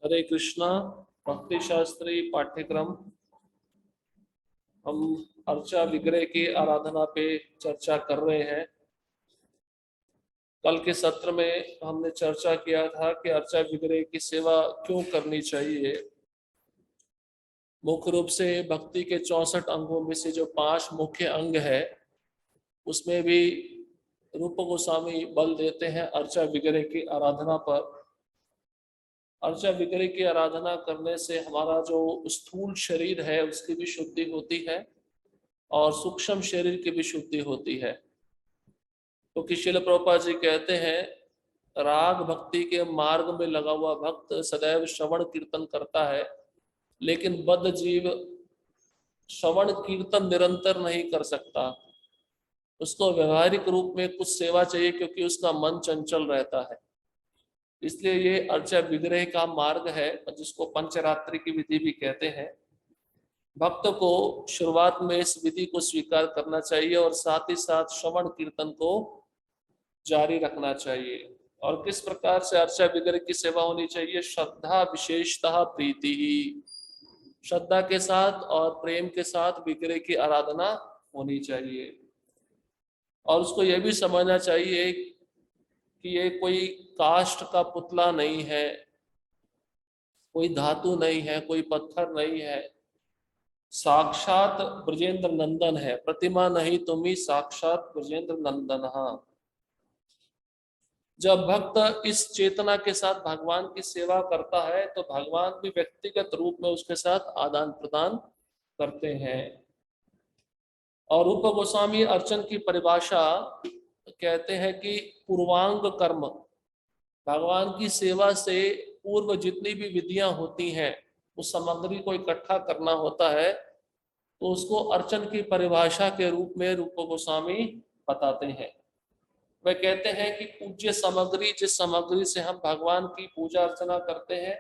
हरे कृष्णा। भक्ति शास्त्री पाठ्यक्रम। हम अर्चा विग्रह की आराधना पे चर्चा कर रहे हैं। कल के सत्र में हमने चर्चा किया था कि अर्चा विग्रह की सेवा क्यों करनी चाहिए। मुख्य रूप से भक्ति के 64 अंगों में से जो 5 मुख्य अंग है उसमें भी रूप गोस्वामी बल देते हैं अर्चा विग्रह की आराधना पर। अर्चा विग्रह की आराधना करने से हमारा जो स्थूल शरीर है उसकी भी शुद्धि होती है और सूक्ष्म शरीर की भी शुद्धि होती है। क्योंकि शिल प्रभुपाद जी कहते हैं, राग भक्ति के मार्ग में लगा हुआ भक्त सदैव श्रवण कीर्तन करता है, लेकिन बद्ध जीव श्रवण कीर्तन निरंतर नहीं कर सकता। उसको व्यवहारिक रूप में कुछ सेवा चाहिए क्योंकि उसका मन चंचल रहता है। इसलिए ये अर्चा विग्रह का मार्ग है जिसको पंचरात्रि की विधि भी कहते हैं। भक्त को शुरुआत में इस विधि को स्वीकार करना चाहिए और साथ ही साथ श्रवण कीर्तन को जारी रखना चाहिए। और किस प्रकार से अर्चा विग्रह की सेवा होनी चाहिए? श्रद्धा विशेषतः प्रीति ही, श्रद्धा के साथ और प्रेम के साथ विग्रह की आराधना होनी चाहिए। और उसको यह भी समझना चाहिए कि ये कोई काष्ठ का पुतला नहीं है, कोई धातु नहीं है, कोई पत्थर नहीं है, साक्षात ब्रजेंद्र नंदन है। प्रतिमा नहीं तुम्ही साक्षात ब्रजेंद्र नंदन। जब भक्त इस चेतना के साथ भगवान की सेवा करता है तो भगवान भी व्यक्तिगत रूप में उसके साथ आदान प्रदान करते हैं। और रूप गोस्वामी अर्चन की परिभाषा कहते हैं कि पूर्वांग कर्म, भगवान की सेवा से पूर्व जितनी भी विधियां होती हैं उस सामग्री को इकट्ठा करना होता है, तो उसको अर्चन की परिभाषा के रूप में रूप गोस्वामी बताते हैं। वे कहते हैं कि पूज्य सामग्री, जिस सामग्री से हम भगवान की पूजा अर्चना करते हैं,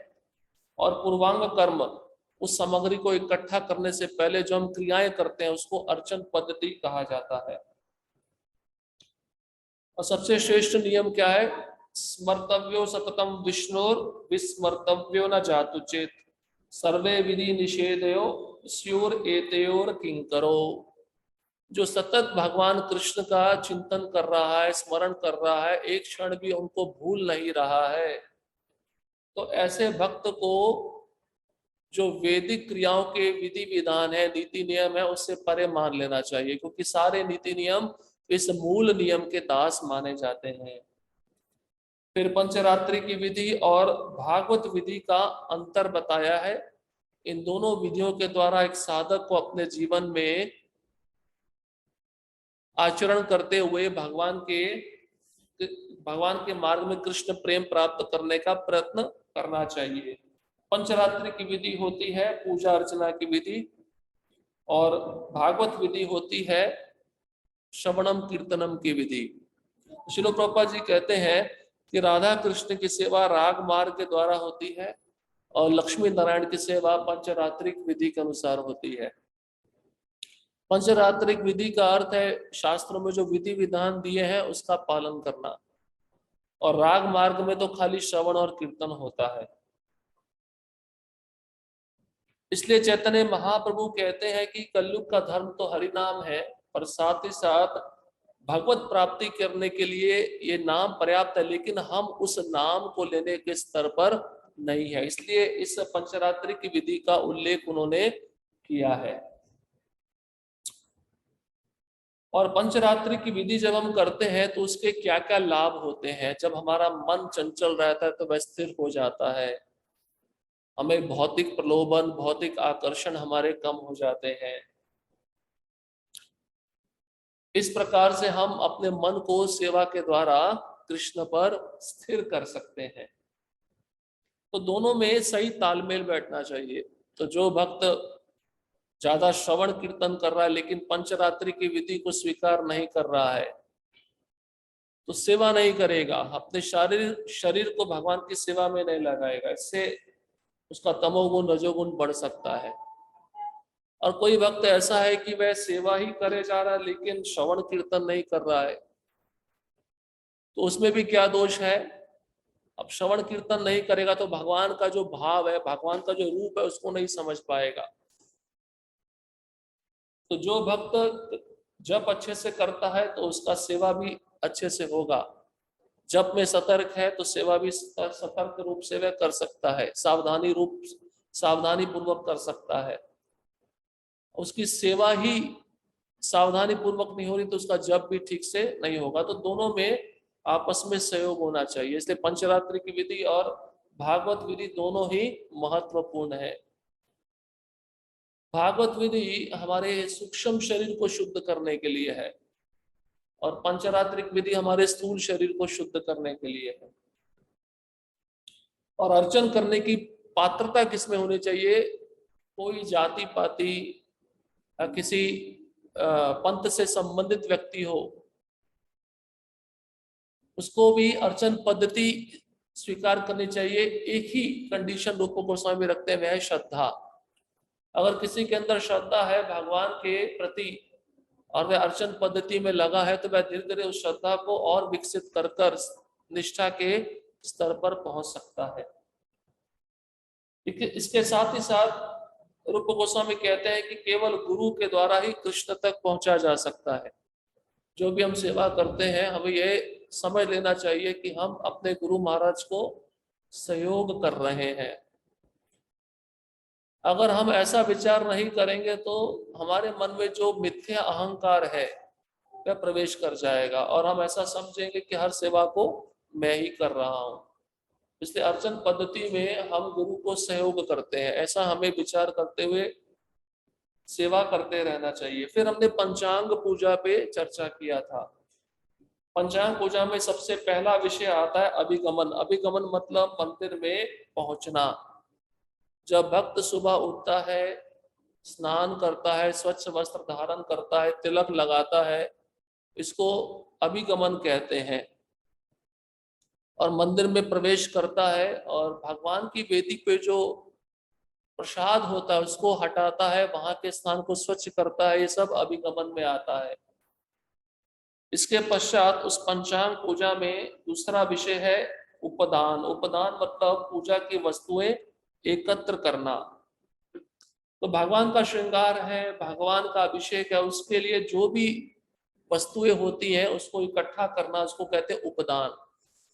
और पूर्वांग कर्म, उस सामग्री को इकट्ठा करने से पहले जो हम क्रियाएं करते हैं उसको अर्चन पद्धति कहा जाता है। और सबसे श्रेष्ठ नियम क्या है? स्मर्तव्यो सततम विष्णुर विस्मर्तव्यो न जातु चेत सर्वे विधि निषेधयो स्योर एतयोर किंकरो। जो सतत भगवान कृष्ण का चिंतन कर रहा है, स्मरण कर रहा है, एक क्षण भी उनको भूल नहीं रहा है, तो ऐसे भक्त को जो वैदिक क्रियाओं के विधि विधान है, नीति नियम है, उससे परे मान लेना चाहिए, क्योंकि सारे नीति नियम इस मूल नियम के दास माने जाते हैं। फिर पंचरात्रि की विधि और भागवत विधि का अंतर बताया है। इन दोनों विधियों के द्वारा एक साधक को अपने जीवन में आचरण करते हुए भगवान के मार्ग में कृष्ण प्रेम प्राप्त करने का प्रयत्न करना चाहिए। पंचरात्रि की विधि होती है पूजा अर्चना की विधि, और भागवत विधि होती है श्रवणम कीर्तनम की विधि। श्रील प्रभुपाद जी कहते हैं कि राधा कृष्ण की सेवा राग मार्ग के द्वारा होती है और लक्ष्मी नारायण की सेवा पंचरात्रिक विधि के अनुसार होती है। पंचरात्रिक विधि का अर्थ है शास्त्रों में जो विधि विधान दिए हैं उसका पालन करना, और राग मार्ग में तो खाली श्रवण और कीर्तन होता है। इसलिए चैतन्य महाप्रभु कहते हैं कि कलयुग का धर्म तो हरि नाम है, और साथ ही साथ भगवत प्राप्ति करने के लिए ये नाम पर्याप्त है, लेकिन हम उस नाम को लेने के स्तर पर नहीं है। इसलिए इस पंचरात्रि की विधि का उल्लेख उन्होंने किया है। और पंचरात्रि की विधि जब हम करते हैं तो उसके क्या क्या लाभ होते हैं? जब हमारा मन चंचल रहता है तो वह स्थिर हो जाता है, हमें भौतिक प्रलोभन, भौतिक आकर्षण हमारे कम हो जाते हैं। इस प्रकार से हम अपने मन को सेवा के द्वारा कृष्ण पर स्थिर कर सकते हैं। तो दोनों में सही तालमेल बैठना चाहिए। तो जो भक्त ज्यादा श्रवण कीर्तन कर रहा है लेकिन पंचरात्रि की विधि को स्वीकार नहीं कर रहा है, तो सेवा नहीं करेगा, अपने शरीर को भगवान की सेवा में नहीं लगाएगा, इससे उसका तमोगुण रजोगुण बढ़ सकता है। और कोई भक्त ऐसा है कि वह सेवा ही करे जा रहा है लेकिन श्रवण कीर्तन नहीं कर रहा है, तो उसमें भी क्या दोष है? अब श्रवण कीर्तन नहीं करेगा तो भगवान का जो भाव है, भगवान का जो रूप है, उसको नहीं समझ पाएगा। तो जो भक्त जप अच्छे से करता है तो उसका सेवा भी अच्छे से होगा। जप में सतर्क है तो सेवा भी सतर्क रूप से वह कर सकता है, सावधानी पूर्वक कर सकता है। उसकी सेवा ही सावधानी पूर्वक नहीं हो रही तो उसका जप भी ठीक से नहीं होगा। तो दोनों में आपस में सहयोग होना चाहिए। इसलिए पंचरात्रि की विधि और भागवत विधि दोनों ही महत्वपूर्ण है। भागवत विधि हमारे सूक्ष्म शरीर को शुद्ध करने के लिए है और पंचरात्रिक विधि हमारे स्थूल शरीर को शुद्ध करने के लिए है। और अर्चन करने की पात्रता किसमें होनी चाहिए? कोई जाति पाति किसी पंथ से संबंधित व्यक्ति हो, उसको भी अर्चन पद्धति स्वीकार करनी चाहिए। एक ही कंडीशन रूप गोस्वामी रखते हैं, वह है श्रद्धा। अगर किसी के अंदर श्रद्धा है भगवान के प्रति और वह अर्चन पद्धति में लगा है तो वह धीरे धीरे उस श्रद्धा को और विकसित कर कर निष्ठा के स्तर पर पहुंच सकता है। इसके साथ ही साथ रूप गोस्वामी कहते हैं कि केवल गुरु के द्वारा ही कृष्ण तक पहुंचा जा सकता है। जो भी हम सेवा करते हैं हमें यह समझ लेना चाहिए कि हम अपने गुरु महाराज को सहयोग कर रहे हैं। अगर हम ऐसा विचार नहीं करेंगे तो हमारे मन में जो मिथ्या अहंकार है वह प्रवेश कर जाएगा और हम ऐसा समझेंगे कि हर सेवा को मैं ही कर रहा हूं। इसलिए अर्चन पद्धति में हम गुरु को सहयोग करते हैं, ऐसा हमें विचार करते हुए सेवा करते रहना चाहिए। फिर हमने पंचांग पूजा पे चर्चा किया था। पंचांग पूजा में सबसे पहला विषय आता है अभिगमन। अभिगमन मतलब मंदिर में पहुंचना। जब भक्त सुबह उठता है, स्नान करता है, स्वच्छ वस्त्र धारण करता है, तिलक लगाता है, इसको अभिगमन कहते हैं। और मंदिर में प्रवेश करता है और भगवान की वेदी पे जो प्रसाद होता है उसको हटाता है, वहां के स्थान को स्वच्छ करता है, ये सब अभिगमन में आता है। इसके पश्चात उस पंचांग पूजा में दूसरा विषय है उपदान। उपदान मतलब पूजा की वस्तुएं एकत्र करना। तो भगवान का श्रृंगार है, भगवान का अभिषेक है, उसके लिए जो भी वस्तुएं होती हैं उसको इकट्ठा करना, उसको कहते हैं उपदान।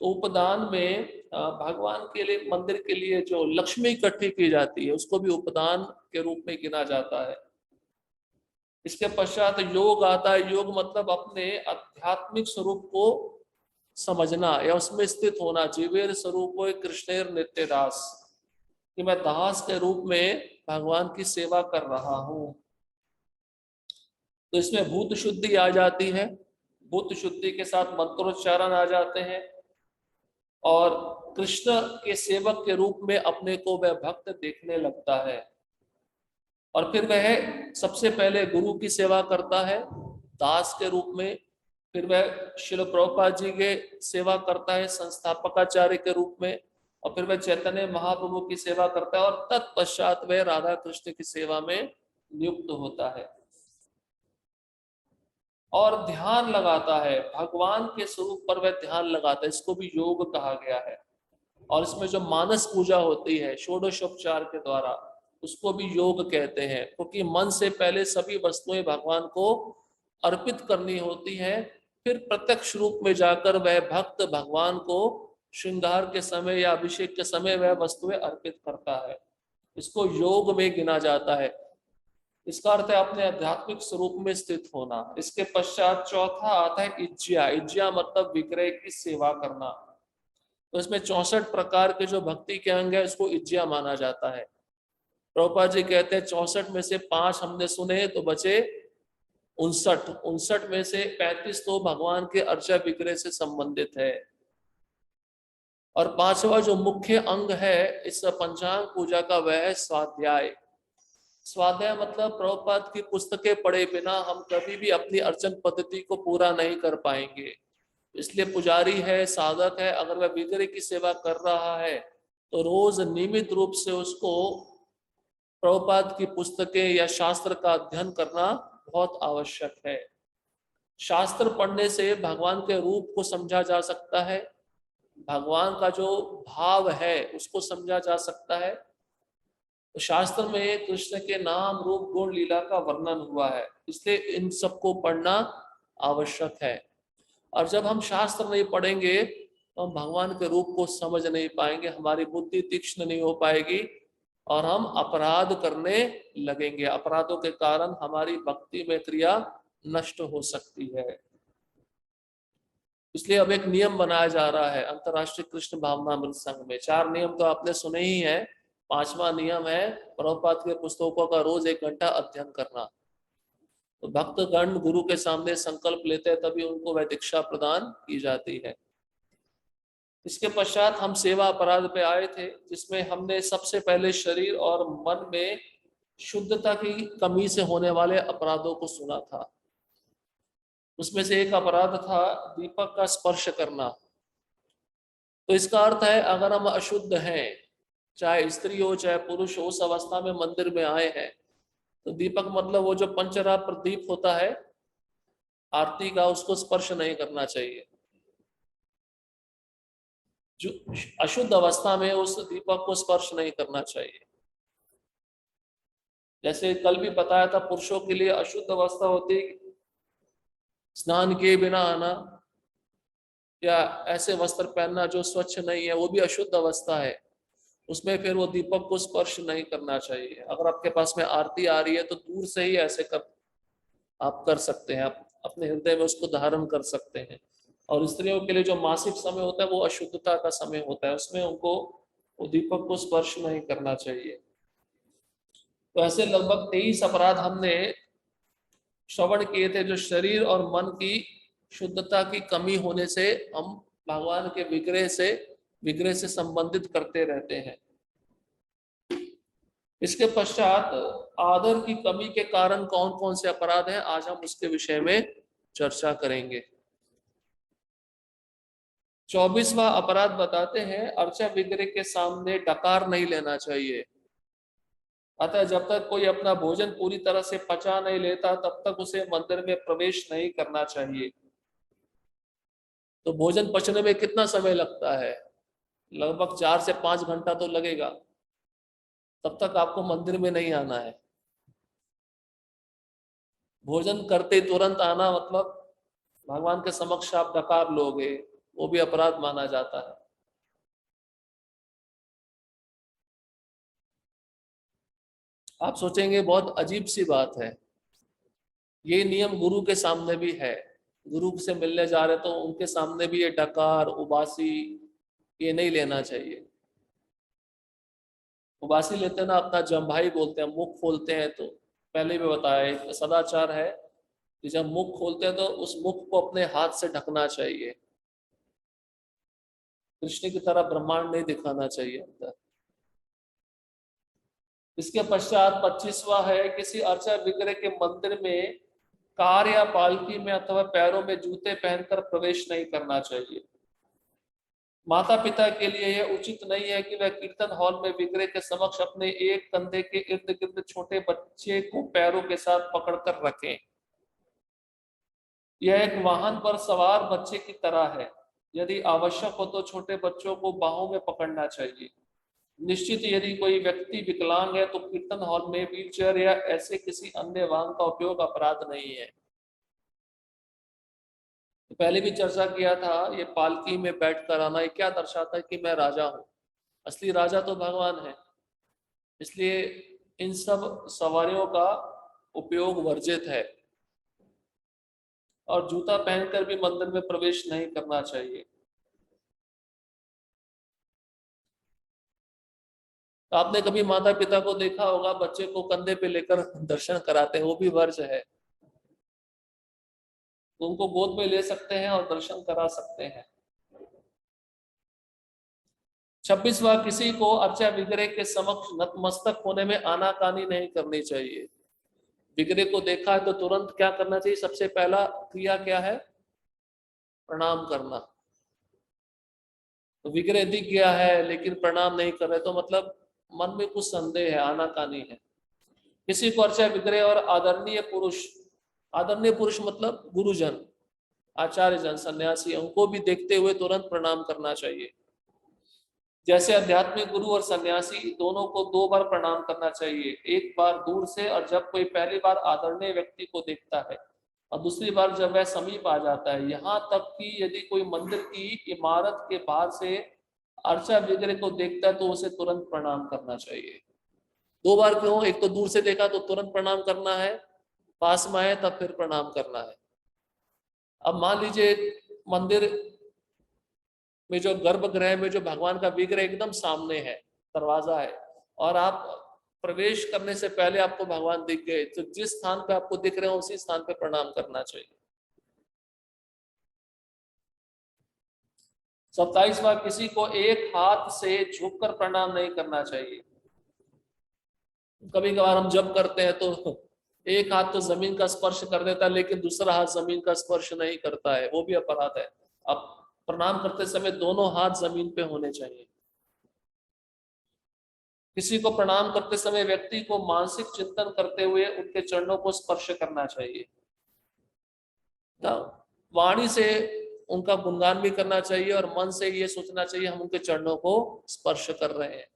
तो उपदान में भगवान के लिए, मंदिर के लिए जो लक्ष्मी इकट्ठी की जाती है उसको भी उपदान के रूप में गिना जाता है। इसके पश्चात योग आता है। योग मतलब अपने आध्यात्मिक स्वरूप को समझना या उसमें स्थित होना। जीवेर स्वरूप कृष्णेर नित्य दास, कि मैं दास के रूप में भगवान की सेवा कर रहा हूं। तो इसमें भूत शुद्धि आ जाती है, भूत शुद्धि के साथ मंत्रोच्चारण आ जाते हैं और कृष्ण के सेवक के रूप में अपने को वह भक्त देखने लगता है। और फिर वह सबसे पहले गुरु की सेवा करता है दास के रूप में, फिर वह श्रील प्रभुपाद जी के सेवा करता है संस्थापकाचार्य के रूप में, और फिर वह चैतन्य महाप्रभु की सेवा करता है और तत्पश्चात वह राधा कृष्ण की सेवा में नियुक्त होता है और ध्यान लगाता है। भगवान के स्वरूप पर वह ध्यान लगाता है, इसको भी योग कहा गया है। और इसमें जो मानस पूजा होती है षोडशोपचार के द्वारा, उसको भी योग कहते हैं, क्योंकि मन से पहले सभी वस्तुएं भगवान को अर्पित करनी होती है, फिर प्रत्यक्ष रूप में जाकर वह भक्त भगवान को श्रृंगार के समय या अभिषेक के समय वह वस्तुएं अर्पित करता है। इसको योग में गिना जाता है। इसका अर्थ है अपने आध्यात्मिक स्वरूप में स्थित होना। इसके पश्चात चौथा आता है इज्जिया। इज्जिया मतलब विग्रह की सेवा करना। तो इसमें 64 प्रकार के जो भक्ति के अंग है इसको इज्जिया माना जाता है। प्रभुपाद जी कहते हैं 64 में से 5 हमने सुने तो बचे 59। 59 में से 35 तो भगवान के अर्चा विग्रह से संबंधित है। और 5वां जो मुख्य अंग है इस पंचांग पूजा का वह है स्वाध्याय। स्वाध्याय मतलब प्रभुपाद की पुस्तकें पढ़े बिना हम कभी भी अपनी अर्चन पद्धति को पूरा नहीं कर पाएंगे। इसलिए पुजारी है, साधक है, अगर वह विग्रह की सेवा कर रहा है तो रोज नियमित रूप से उसको प्रभुपाद की पुस्तकें या शास्त्र का अध्ययन करना बहुत आवश्यक है। शास्त्र पढ़ने से भगवान के रूप को समझा जा सकता है, भगवान का जो भाव है उसको समझा जा सकता है। तो शास्त्र में कृष्ण के नाम रूप गुण लीला का वर्णन हुआ है, इसलिए इन सबको पढ़ना आवश्यक है। और जब हम शास्त्र नहीं पढ़ेंगे तो हम भगवान के रूप को समझ नहीं पाएंगे, हमारी बुद्धि तीक्ष्ण नहीं हो पाएगी और हम अपराध करने लगेंगे। अपराधों के कारण हमारी भक्ति में क्रिया नष्ट हो सकती है। इसलिए अब एक नियम बनाया जा रहा है अंतर्राष्ट्रीय कृष्ण भावनामृत संघ में। 4 नियम तो आपने सुने ही हैं। 5वां नियम है प्रभुपाद के पुस्तकों का रोज 1 घंटा अध्ययन करना। तो भक्तगण गुरु के सामने संकल्प लेते हैं तभी उनको वह दीक्षा प्रदान की जाती है। इसके पश्चात हम सेवा अपराध पे आए थे, जिसमें हमने सबसे पहले शरीर और मन में शुद्धता की कमी से होने वाले अपराधों को सुना था। उसमें से एक अपराध था दीपक का स्पर्श करना। तो इसका अर्थ है अगर हम अशुद्ध हैं, चाहे स्त्री हो चाहे पुरुष हो, उस अवस्था में मंदिर में आए हैं, तो दीपक मतलब वो जो पंचरा प्रदीप होता है आरती का, उसको स्पर्श नहीं करना चाहिए। जो अशुद्ध अवस्था में उस दीपक को स्पर्श नहीं करना चाहिए। जैसे कल भी बताया था, पुरुषों के लिए अशुद्ध अवस्था होती स्नान किए बिना आना या ऐसे वस्त्र पहनना जो स्वच्छ नहीं है, वो भी अशुद्ध अवस्था है। उसमें फिर वो दीपक को स्पर्श नहीं करना चाहिए। अगर आपके पास में आरती आ रही है तो दूर से ही ऐसे आप कर सकते हैं, आप अपने हृदय में उसको धारण कर सकते हैं। और स्त्रियों के लिए जो मासिक समय होता है वो अशुद्धता का समय होता है, उसमें उनको वो दीपक को स्पर्श नहीं करना चाहिए। तो ऐसे लगभग 23 अपराध हमने श्रवण किए थे, जो शरीर और मन की शुद्धता की कमी होने से हम भगवान के विग्रह से संबंधित करते रहते हैं। इसके पश्चात आदर की कमी के कारण कौन कौन से अपराध हैं, आज हम उसके विषय में चर्चा करेंगे। 24वां अपराध बताते हैं अर्चा विग्रह के सामने डकार नहीं लेना चाहिए। अतः जब तक कोई अपना भोजन पूरी तरह से पचा नहीं लेता तब तक उसे मंदिर में प्रवेश नहीं करना चाहिए। तो भोजन पचने में कितना समय लगता है? लगभग 4 से 5 घंटा तो लगेगा, तब तक आपको मंदिर में नहीं आना है। भोजन करते तुरंत आना मतलब भगवान के समक्ष आप डकार लोगे, वो भी अपराध माना जाता है। आप सोचेंगे बहुत अजीब सी बात है, ये नियम गुरु के सामने भी है। गुरु से मिलने जा रहे तो उनके सामने भी ये डकार उबासी ये नहीं लेना चाहिए। उबासी लेते ना अपना जम्भाई बोलते हैं, मुख खोलते हैं। तो पहले भी बताया एक सदाचार है कि जब मुख खोलते हैं तो उस मुख को अपने हाथ से ढकना चाहिए। कृष्ण की तरह ब्रह्मांड नहीं दिखाना चाहिए अंदर। इसके पश्चात 25वां है किसी अर्चा विग्रह के मंदिर में कार या पालकी में अथवा पैरों में जूते पहनकर प्रवेश नहीं करना चाहिए। माता पिता के लिए यह उचित नहीं है कि वह कीर्तन हॉल में विग्रह के समक्ष अपने एक कंधे के इर्द गिर्द छोटे बच्चे को पैरों के साथ पकड़कर रखें। यह एक वाहन पर सवार बच्चे की तरह है। यदि आवश्यक हो तो छोटे बच्चों को बाहों में पकड़ना चाहिए। निश्चित यदि कोई व्यक्ति विकलांग है तो कीर्तन हॉल में व्हीलचेयर या ऐसे किसी अन्य वाहन का उपयोग अपराध नहीं है। तो पहले भी चर्चा किया था, ये पालकी में बैठ कर आना ये क्या दर्शाता है कि मैं राजा हूं। असली राजा तो भगवान है, इसलिए इन सब सवारियों का उपयोग वर्जित है। और जूता पहनकर भी मंदिर में प्रवेश नहीं करना चाहिए। तो आपने कभी माता पिता को देखा होगा बच्चे को कंधे पे लेकर दर्शन कराते हैं, वो भी वर्ज है। तो उनको गोद में ले सकते हैं और दर्शन करा सकते हैं। 26वां किसी को अर्चा विग्रह के समक्ष नतमस्तक होने में आनाकानी नहीं करनी चाहिए। विग्रह को देखा है तो तुरंत क्या करना चाहिए? सबसे पहला क्रिया क्या है? प्रणाम करना। तो विग्रह दिख गया है लेकिन प्रणाम नहीं कर रहे तो मतलब मन में कुछ संदेह है, आनाकानी है। किसी को अर्चा विग्रह और आदरणीय पुरुष मतलब गुरुजन, आचार्य जन, सन्यासी, उनको भी देखते हुए तुरंत प्रणाम करना चाहिए। जैसे आध्यात्मिक गुरु और सन्यासी दोनों को 2 बार प्रणाम करना चाहिए, एक बार दूर से और जब कोई पहली बार आदरणीय व्यक्ति को देखता है, और दूसरी बार जब वह समीप आ जाता है। यहाँ तक कि यदि कोई मंदिर की इमारत के बाहर से अर्चा विग्रह को देखता है तो उसे तुरंत प्रणाम करना चाहिए। 2 बार क्यों? एक तो दूर से देखा तो तुरंत प्रणाम करना है, पास में आए तब फिर प्रणाम करना है। अब मान लीजिए मंदिर में जो गर्भगृह में जो भगवान का विग्रह एकदम सामने है, दरवाजा है, और आप प्रवेश करने से पहले आपको भगवान दिख गए, तो जिस स्थान पे आपको दिख रहे हो उसी स्थान पे प्रणाम करना चाहिए। 27वां, किसी को एक हाथ से झुककर प्रणाम नहीं करना चाहिए। कभी कभार हम जब करते हैं तो एक हाथ तो जमीन का स्पर्श कर देता है लेकिन दूसरा हाथ जमीन का स्पर्श नहीं करता है, वो भी अपराध है। अब प्रणाम करते समय दोनों हाथ जमीन पे होने चाहिए। किसी को प्रणाम करते समय व्यक्ति को मानसिक चिंतन करते हुए उनके चरणों को स्पर्श करना चाहिए। वाणी से उनका गुणगान भी करना चाहिए और मन से ये सोचना चाहिए हम उनके चरणों को स्पर्श कर रहे हैं।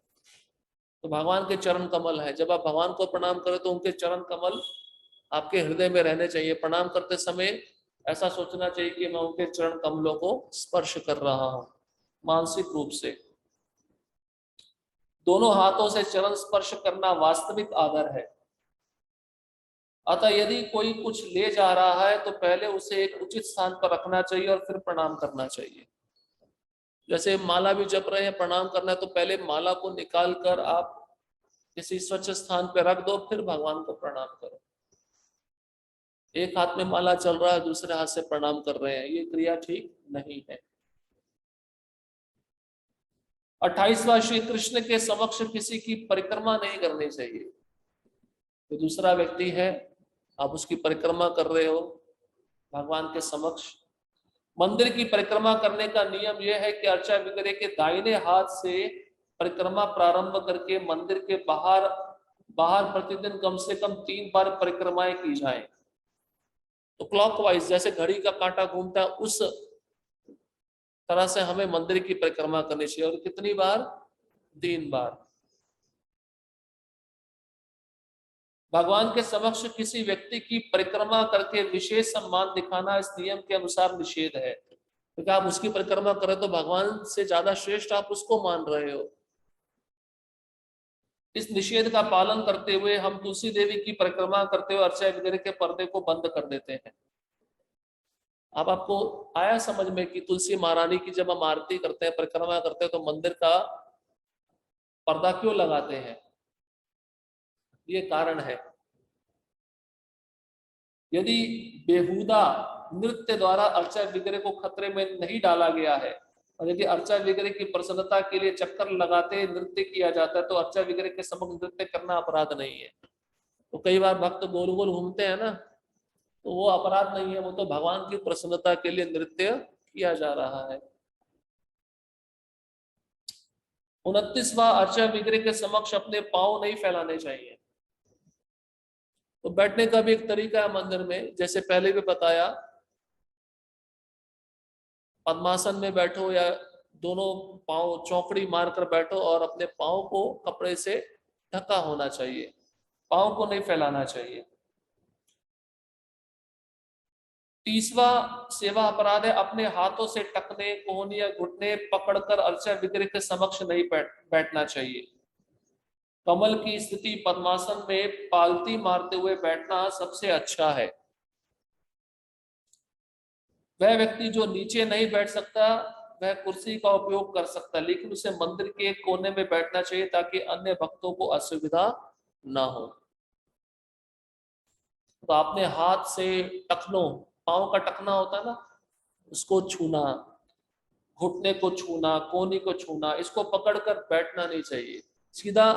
तो भगवान के चरण कमल है, जब आप भगवान को प्रणाम करें तो उनके चरण कमल आपके हृदय में रहने चाहिए। प्रणाम करते समय ऐसा सोचना चाहिए कि मैं उनके चरण कमलों को स्पर्श कर रहा हूं मानसिक रूप से। दोनों हाथों से चरण स्पर्श करना वास्तविक आदर है। अतः यदि कोई कुछ ले जा रहा है तो पहले उसे एक उचित स्थान पर रखना चाहिए और फिर प्रणाम करना चाहिए। जैसे माला भी जप रहे हैं, प्रणाम करना है तो पहले माला को निकाल कर आप किसी स्वच्छ स्थान पर रख दो, फिर भगवान को प्रणाम करो। एक हाथ में माला चल रहा है, दूसरे हाथ से प्रणाम कर रहे हैं, ये क्रिया ठीक नहीं है। 28वां, श्री कृष्ण के समक्ष किसी की परिक्रमा नहीं करनी चाहिए। तो दूसरा व्यक्ति है, आप उसकी परिक्रमा कर रहे हो भगवान के समक्ष। मंदिर की परिक्रमा करने का नियम यह है कि अर्चा विग्रह के दाहिने हाथ से परिक्रमा प्रारंभ करके मंदिर के बाहर प्रतिदिन कम से कम 3 बार परिक्रमाएं की जाएं। तो क्लॉकवाइज, जैसे घड़ी का कांटा घूमता है उस तरह से हमें मंदिर की परिक्रमा करनी चाहिए। और कितनी बार? 3 बार। भगवान के समक्ष किसी व्यक्ति की परिक्रमा करके विशेष सम्मान दिखाना इस नियम के अनुसार निषेध है, क्योंकि आप उसकी परिक्रमा करें तो भगवान से ज्यादा श्रेष्ठ आप उसको मान रहे हो। इस निषेध का पालन करते हुए हम तुलसी देवी की परिक्रमा करते हुए अर्चा विग्रह के पर्दे को बंद कर देते हैं। अब आपको आया समझ में कि तुलसी महारानी की जब हम आरती करते हैं, परिक्रमा करते हैं, तो मंदिर का पर्दा क्यों लगाते हैं? ये कारण है। यदि बेहुदा नृत्य द्वारा अर्चा विग्रह को खतरे में नहीं डाला गया है, और यदि अर्चा विग्रह की प्रसन्नता के लिए चक्कर लगाते नृत्य किया जाता है, तो अर्चा विग्रह के समक्ष नृत्य करना अपराध नहीं है। तो कई बार भक्त गोल गोल घूमते हैं ना, तो वो अपराध नहीं है, वो तो भगवान की प्रसन्नता के लिए नृत्य किया जा रहा है। 29वां, अर्चा विग्रह के समक्ष अपने पांव नहीं फैलाने चाहिए। तो बैठने का भी एक तरीका है मंदिर में, जैसे पहले भी बताया, पद्मासन में बैठो या दोनों पांव चौकड़ी मारकर बैठो और अपने पांव को कपड़े से ढका होना चाहिए, पांव को नहीं फैलाना चाहिए। 30वां सेवा अपराध है, अपने हाथों से टखने, कोहनी या घुटने पकड़कर अर्चा विग्रह के समक्ष नहीं बैठना चाहिए। कमल की स्थिति पद्मासन में पालती मारते हुए बैठना सबसे अच्छा है। वह व्यक्ति जो नीचे नहीं बैठ सकता वह कुर्सी का उपयोग कर सकता है, लेकिन उसे मंदिर के एक कोने में बैठना चाहिए ताकि अन्य भक्तों को असुविधा ना हो। तो आपने हाथ से टखनों, पांव का टखना होता है ना, उसको छूना, घुटने को छूना, कोहनी को छूना, इसको पकड़कर बैठना नहीं चाहिए। सीधा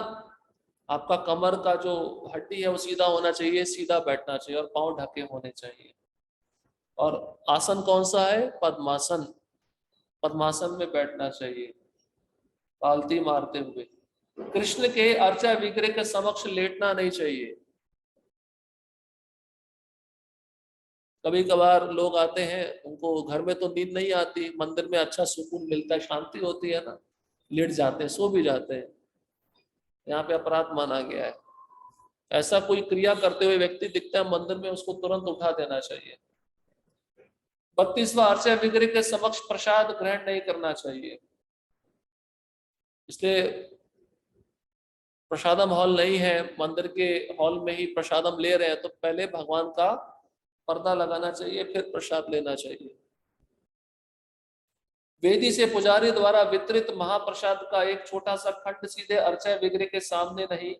आपका कमर का जो हड्डी है वो सीधा होना चाहिए, सीधा बैठना चाहिए और पांव ढके होने चाहिए। और आसन कौन सा है? पद्मासन। पद्मासन में बैठना चाहिए पालती मारते हुए। कृष्ण के अर्चा विग्रह के समक्ष लेटना नहीं चाहिए। कभी कभार लोग आते हैं, उनको घर में तो नींद नहीं आती, मंदिर में अच्छा सुकून मिलता है, शांति होती है ना, लेट जाते हैं, सो भी जाते हैं। यहाँ पे अपराध माना गया है। ऐसा कोई क्रिया करते हुए व्यक्ति दिखता है मंदिर में, उसको तुरंत उठा देना चाहिए। 32वां अर्चा विग्रह के समक्ष प्रसाद ग्रहण नहीं करना चाहिए। इसलिए प्रसादम हॉल नहीं है, मंदिर के हॉल में ही प्रसादम ले रहे हैं, तो पहले भगवान का पर्दा लगाना चाहिए, फिर प्रसाद लेना चाहिए। वेदी से पुजारी द्वारा वितरित महाप्रसाद का एक छोटा सा खंड सीधे अर्चा विग्रह के सामने नहीं,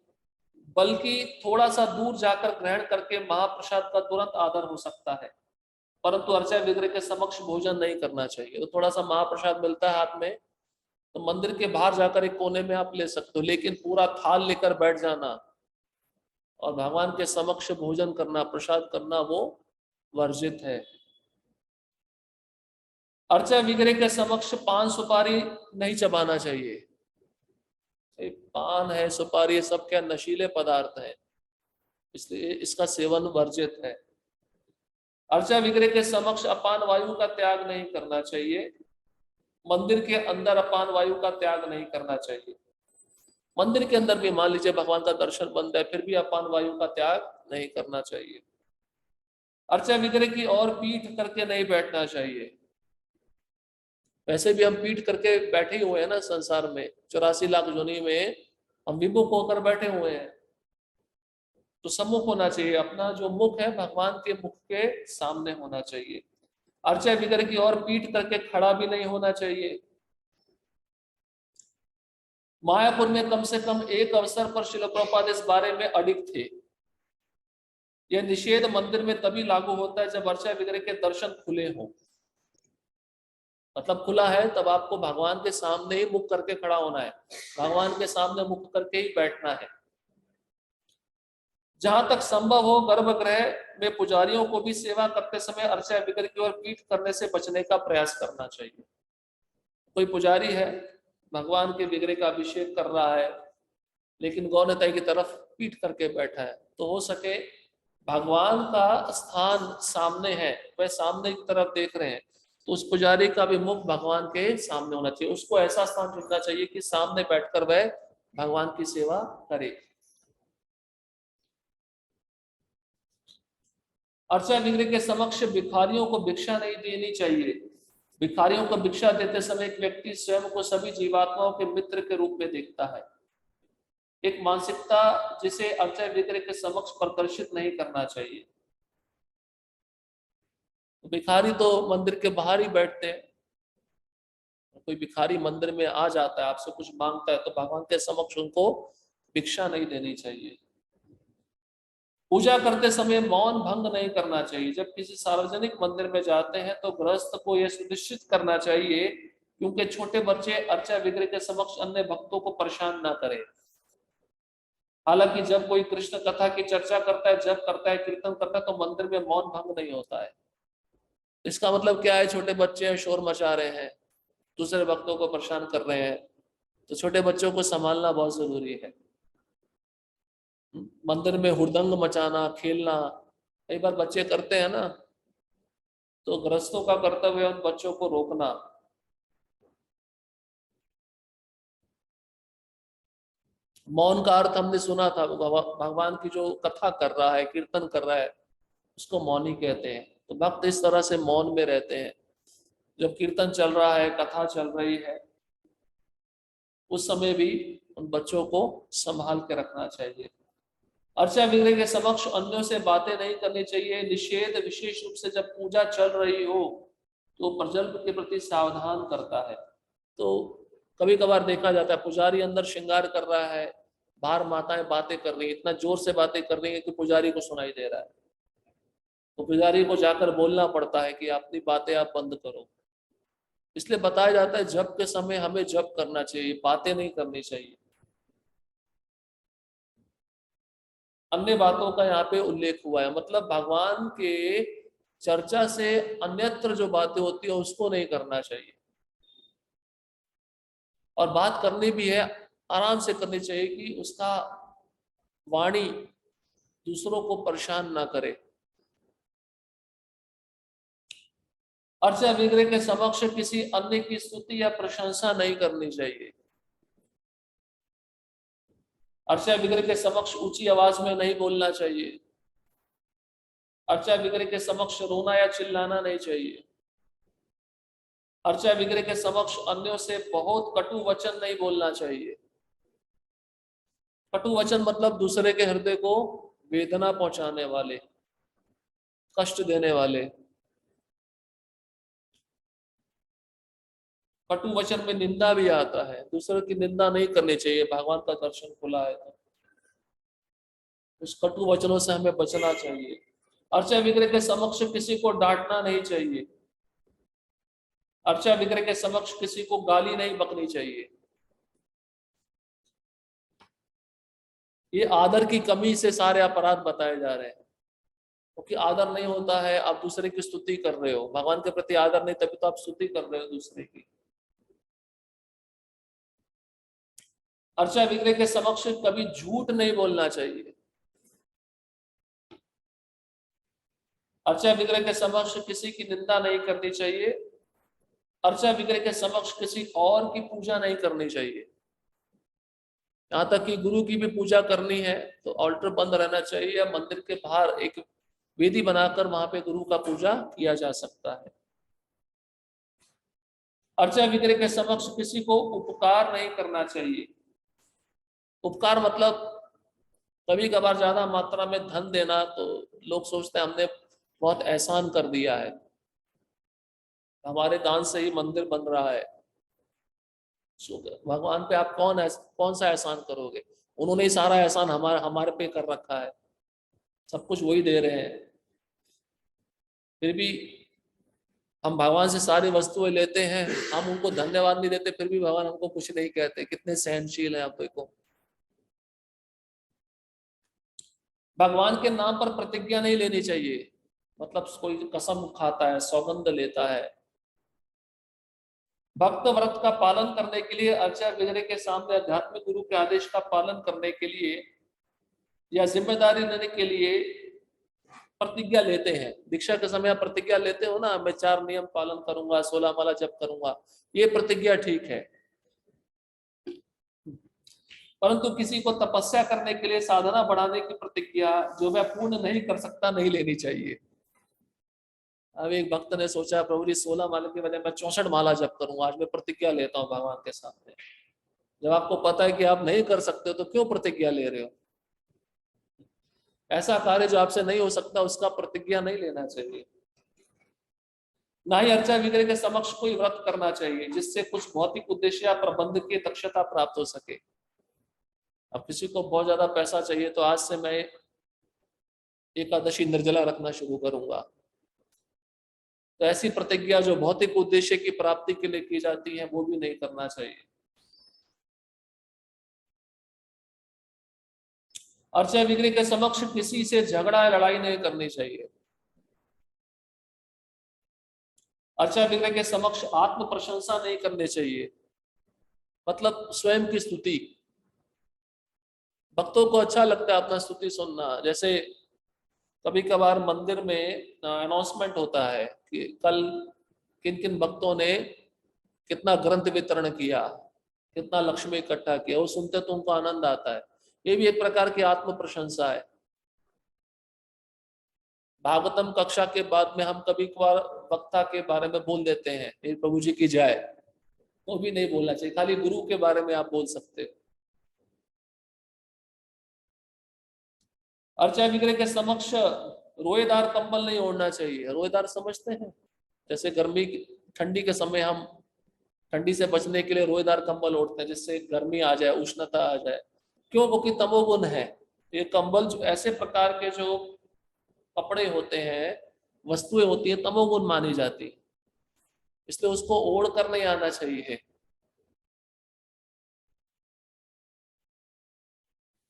बल्कि थोड़ा सा दूर जाकर ग्रहण करके महाप्रसाद का तुरंत आदर हो सकता है, परंतु अर्चा विग्रह के समक्ष भोजन नहीं करना चाहिए। तो थोड़ा सा महाप्रसाद मिलता है हाथ में, तो मंदिर के बाहर जाकर एक कोने में आप ले सकते हो, लेकिन पूरा थाल लेकर बैठ जाना और भगवान के समक्ष भोजन करना, प्रसाद करना, वो वर्जित है। अर्चा विग्रह के समक्ष पान सुपारी नहीं चबाना चाहिए। पान है, सुपारी है, सब क्या नशीले पदार्थ हैं, इसलिए इसका सेवन वर्जित है। अर्चा विग्रह के समक्ष अपान वायु का त्याग नहीं करना चाहिए। मंदिर के अंदर अपान वायु का त्याग नहीं करना चाहिए। मंदिर के अंदर भी मान लीजिए भगवान का दर्शन बंद है, फिर भी अपान वायु का त्याग नहीं करना चाहिए। अर्चा विग्रह की ओर पीठ करके नहीं बैठना चाहिए। वैसे भी हम पीठ करके बैठे हुए हैं ना संसार में, 84 लाख योनि में हम विमुख होकर बैठे हुए हैं। तो सम्मुख होना चाहिए, अपना जो मुख है भगवान के मुख के सामने होना चाहिए। अर्चा विग्रह की ओर पीठ करके खड़ा भी नहीं होना चाहिए। मायापुर में कम से कम एक अवसर पर श्रील प्रभुपाद इस बारे में अडिग थे। यह निषेध मंदिर में तभी लागू होता है जब अर्चा विग्रह के दर्शन खुले हों। मतलब खुला है तब आपको भगवान के सामने ही मुख करके खड़ा होना है, भगवान के सामने मुख करके ही बैठना है। जहां तक संभव हो गर्भगृह में पुजारियों को भी सेवा करते समय अर्चा विग्रह की ओर पीठ करने से बचने का प्रयास करना चाहिए। कोई पुजारी है, भगवान के विग्रह का अभिषेक कर रहा है, लेकिन गौनताई की तरफ पीठ करके बैठा है, तो हो सके भगवान का स्थान सामने है, वह सामने की तरफ देख रहे हैं, तो उस पुजारी का भी मुख भगवान के सामने होना चाहिए। उसको ऐसा स्थान चुनना चाहिए कि सामने बैठकर वह भगवान की सेवा करे। अर्चा विग्रह के समक्ष भिखारियों को भिक्षा नहीं देनी चाहिए। भिखारियों को भिक्षा देते समय एक व्यक्ति स्वयं को सभी जीवात्माओं के मित्र के रूप में देखता है, एक मानसिकता जिसे अर्चा विग्रह के समक्ष प्रदर्शित नहीं करना चाहिए। भिखारी तो मंदिर के बाहर ही बैठते हैं, कोई भिखारी मंदिर में आ जाता है, आपसे कुछ मांगता है, तो भगवान के समक्ष उनको भिक्षा नहीं देनी चाहिए। पूजा करते समय मौन भंग नहीं करना चाहिए। जब किसी सार्वजनिक मंदिर में जाते हैं तो गृहस्थ को यह सुनिश्चित करना चाहिए क्योंकि छोटे बच्चे अर्चा विग्रह के समक्ष अन्य भक्तों को परेशान ना करें। हालांकि जब कोई कृष्ण कथा की चर्चा करता है, जब करता है, कीर्तन करता है, तो मंदिर में मौन भंग नहीं होता है। इसका मतलब क्या है? छोटे बच्चे शोर मचा रहे हैं, दूसरे भक्तों को परेशान कर रहे हैं, तो छोटे बच्चों को संभालना बहुत जरूरी है। मंदिर में हुड़दंग मचाना, खेलना, कई बार बच्चे करते हैं ना, तो गृहस्थों का कर्तव्य है उन बच्चों को रोकना। मौन का अर्थ हमने सुना था, भगवान की जो कथा कर रहा है, कीर्तन कर रहा है, उसको मौनी कहते हैं। तो भक्त इस तरह से मौन में रहते हैं। जब कीर्तन चल रहा है, कथा चल रही है, उस समय भी उन बच्चों को संभाल के रखना चाहिए। अर्चा विग्रह के समक्ष अन्यों से बातें नहीं करनी चाहिए। निषेध विशेष रूप से जब पूजा चल रही हो तो प्रजल्प के प्रति सावधान करता है। तो कभी कभार देखा जाता है पुजारी अंदर श्रृंगार कर रहा है, बाहर माताएं बातें कर रही है, इतना जोर से बातें कर रही है कि पुजारी को सुनाई दे रहा है, तो पुजारी को जाकर बोलना पड़ता है कि अपनी बातें आप बंद करो। इसलिए बताया जाता है जप के समय हमें जप करना चाहिए, बातें नहीं करनी चाहिए। अन्य बातों का यहाँ पे उल्लेख हुआ है, मतलब भगवान के चर्चा से अन्यत्र जो बातें होती है उसको नहीं करना चाहिए। और बात करनी भी है, आराम से करनी चाहिए कि उसका वाणी दूसरों को परेशान ना करे। अर्चा विग्रह के समक्ष किसी अन्य की स्तुति या प्रशंसा नहीं करनी चाहिए। अर्चा विग्रह के समक्ष ऊंची आवाज में नहीं बोलना चाहिए। अर्चा विग्रह के समक्ष रोना या चिल्लाना नहीं चाहिए। अर्चा विग्रह के समक्ष अन्यों से बहुत कटु वचन नहीं बोलना चाहिए। कटु वचन मतलब दूसरे के हृदय को वेदना पहुंचाने वाले, कष्ट देने वाले। कटु वचन में निंदा भी आता है, दूसरे की निंदा नहीं करनी चाहिए। भगवान का दर्शन खुला है तो उस कटु वचनों से हमें बचना चाहिए। अर्चा विग्रह के समक्ष किसी को डांटना नहीं चाहिए। अर्चा विग्रह के समक्ष किसी को गाली नहीं बकनी चाहिए। ये आदर की कमी से सारे अपराध बताए जा रहे हैं, क्योंकि आदर नहीं होता है, आप दूसरे की स्तुति कर रहे हो। भगवान के प्रति आदर नहीं, तभी तो आप स्तुति कर रहे हो दूसरे की। अर्चा विग्रह के समक्ष कभी झूठ नहीं बोलना चाहिए। अर्चा विग्रह के समक्ष किसी की निंदा नहीं करनी चाहिए। अर्चा विग्रह के समक्ष किसी और की पूजा नहीं करनी चाहिए। यहाँ तक कि गुरु की भी पूजा करनी है तो ऑल्टर बंद रहना चाहिए, या मंदिर के बाहर एक वेदी बनाकर वहां पे गुरु का पूजा किया जा सकता है। अर्चा विग्रह के समक्ष किसी को उपकार नहीं करना चाहिए। उपकार मतलब कभी कभार ज्यादा मात्रा में धन देना, तो लोग सोचते हैं हमने बहुत एहसान कर दिया है, हमारे दान से ही मंदिर बन रहा है। भगवान पे आप कौन सा एहसान करोगे? उन्होंने ही सारा एहसान हमारे पे कर रखा है, सब कुछ वही दे रहे हैं। फिर भी हम भगवान से सारी वस्तुएं लेते हैं, हम उनको धन्यवाद नहीं देते, फिर भी भगवान हमको कुछ नहीं कहते। कितने सहनशील हैं आप देखो। भगवान के नाम पर प्रतिज्ञा नहीं लेनी चाहिए, मतलब कोई कसम खाता है, सौगंध लेता है। भक्त व्रत का पालन करने के लिए, अर्चा विग्रह के सामने आध्यात्मिक गुरु के आदेश का पालन करने के लिए या जिम्मेदारी लेने के लिए प्रतिज्ञा लेते हैं। दीक्षा के समय आप प्रतिज्ञा लेते हो ना, मैं 4 नियम पालन करूंगा, 16 माला जप करूंगा, ये प्रतिज्ञा ठीक है। परंतु किसी को तपस्या करने के लिए, साधना बढ़ाने की प्रतिज्ञा जो मैं पूर्ण नहीं कर सकता, नहीं लेनी चाहिए। अब एक भक्त ने सोचा, प्रभु जी 16 माला के बजाय मैं 64 माला जप करूंगा, आज मैं प्रतिज्ञा लेता हूँ भगवान के सामने। जब आपको पता है कि आप नहीं कर सकते हो तो क्यों प्रतिज्ञा ले रहे हो? ऐसा कार्य जो आपसे नहीं हो सकता उसका प्रतिज्ञा नहीं लेना चाहिए। ना ही अर्चा विग्रह के समक्ष कोई व्रत करना चाहिए जिससे कुछ भौतिक उद्देश्य या प्रबंध की दक्षता प्राप्त हो सके। अब किसी को बहुत ज्यादा पैसा चाहिए तो आज से मैं एकादशी निर्जला रखना शुरू करूंगा, तो ऐसी प्रतिज्ञा जो भौतिक उद्देश्य की प्राप्ति के लिए की जाती है वो भी नहीं करना चाहिए। अर्चा विग्रह के समक्ष किसी से झगड़ा लड़ाई नहीं करनी चाहिए। अर्चा विग्रह के समक्ष आत्म प्रशंसा नहीं करनी चाहिए, मतलब स्वयं की स्तुति। भक्तों को अच्छा लगता है अपना स्तुति सुनना। जैसे कभी कभार मंदिर में अनाउंसमेंट होता है कि कल किन किन भक्तों ने कितना ग्रंथ वितरण किया, कितना लक्ष्मी इकट्ठा किया, वो सुनते तो उनको आनंद आता है। ये भी एक प्रकार की आत्म प्रशंसा है। भागवतम कक्षा के बाद में हम कभी कभार वक्ता के बारे में बोल देते हैं, मेरे प्रभु जी की जय, तो भी नहीं बोलना चाहिए। खाली गुरु के बारे में आप बोल सकते हो। अर्चा विग्रह के समक्ष रोएदार कंबल नहीं ओढ़ना चाहिए। रोएदार समझते हैं? जैसे गर्मी ठंडी के समय हम ठंडी से बचने के लिए रोएदार कंबल ओढ़ते हैं जिससे गर्मी आ जाए, उष्णता आ जाए। क्यों? क्योंकि तमोगुण है। ये कंबल जो ऐसे प्रकार के जो कपड़े होते हैं, वस्तुएं होती है, तमोगुण मानी जाती, इसलिए उसको ओढ़ कर नहीं आना चाहिए।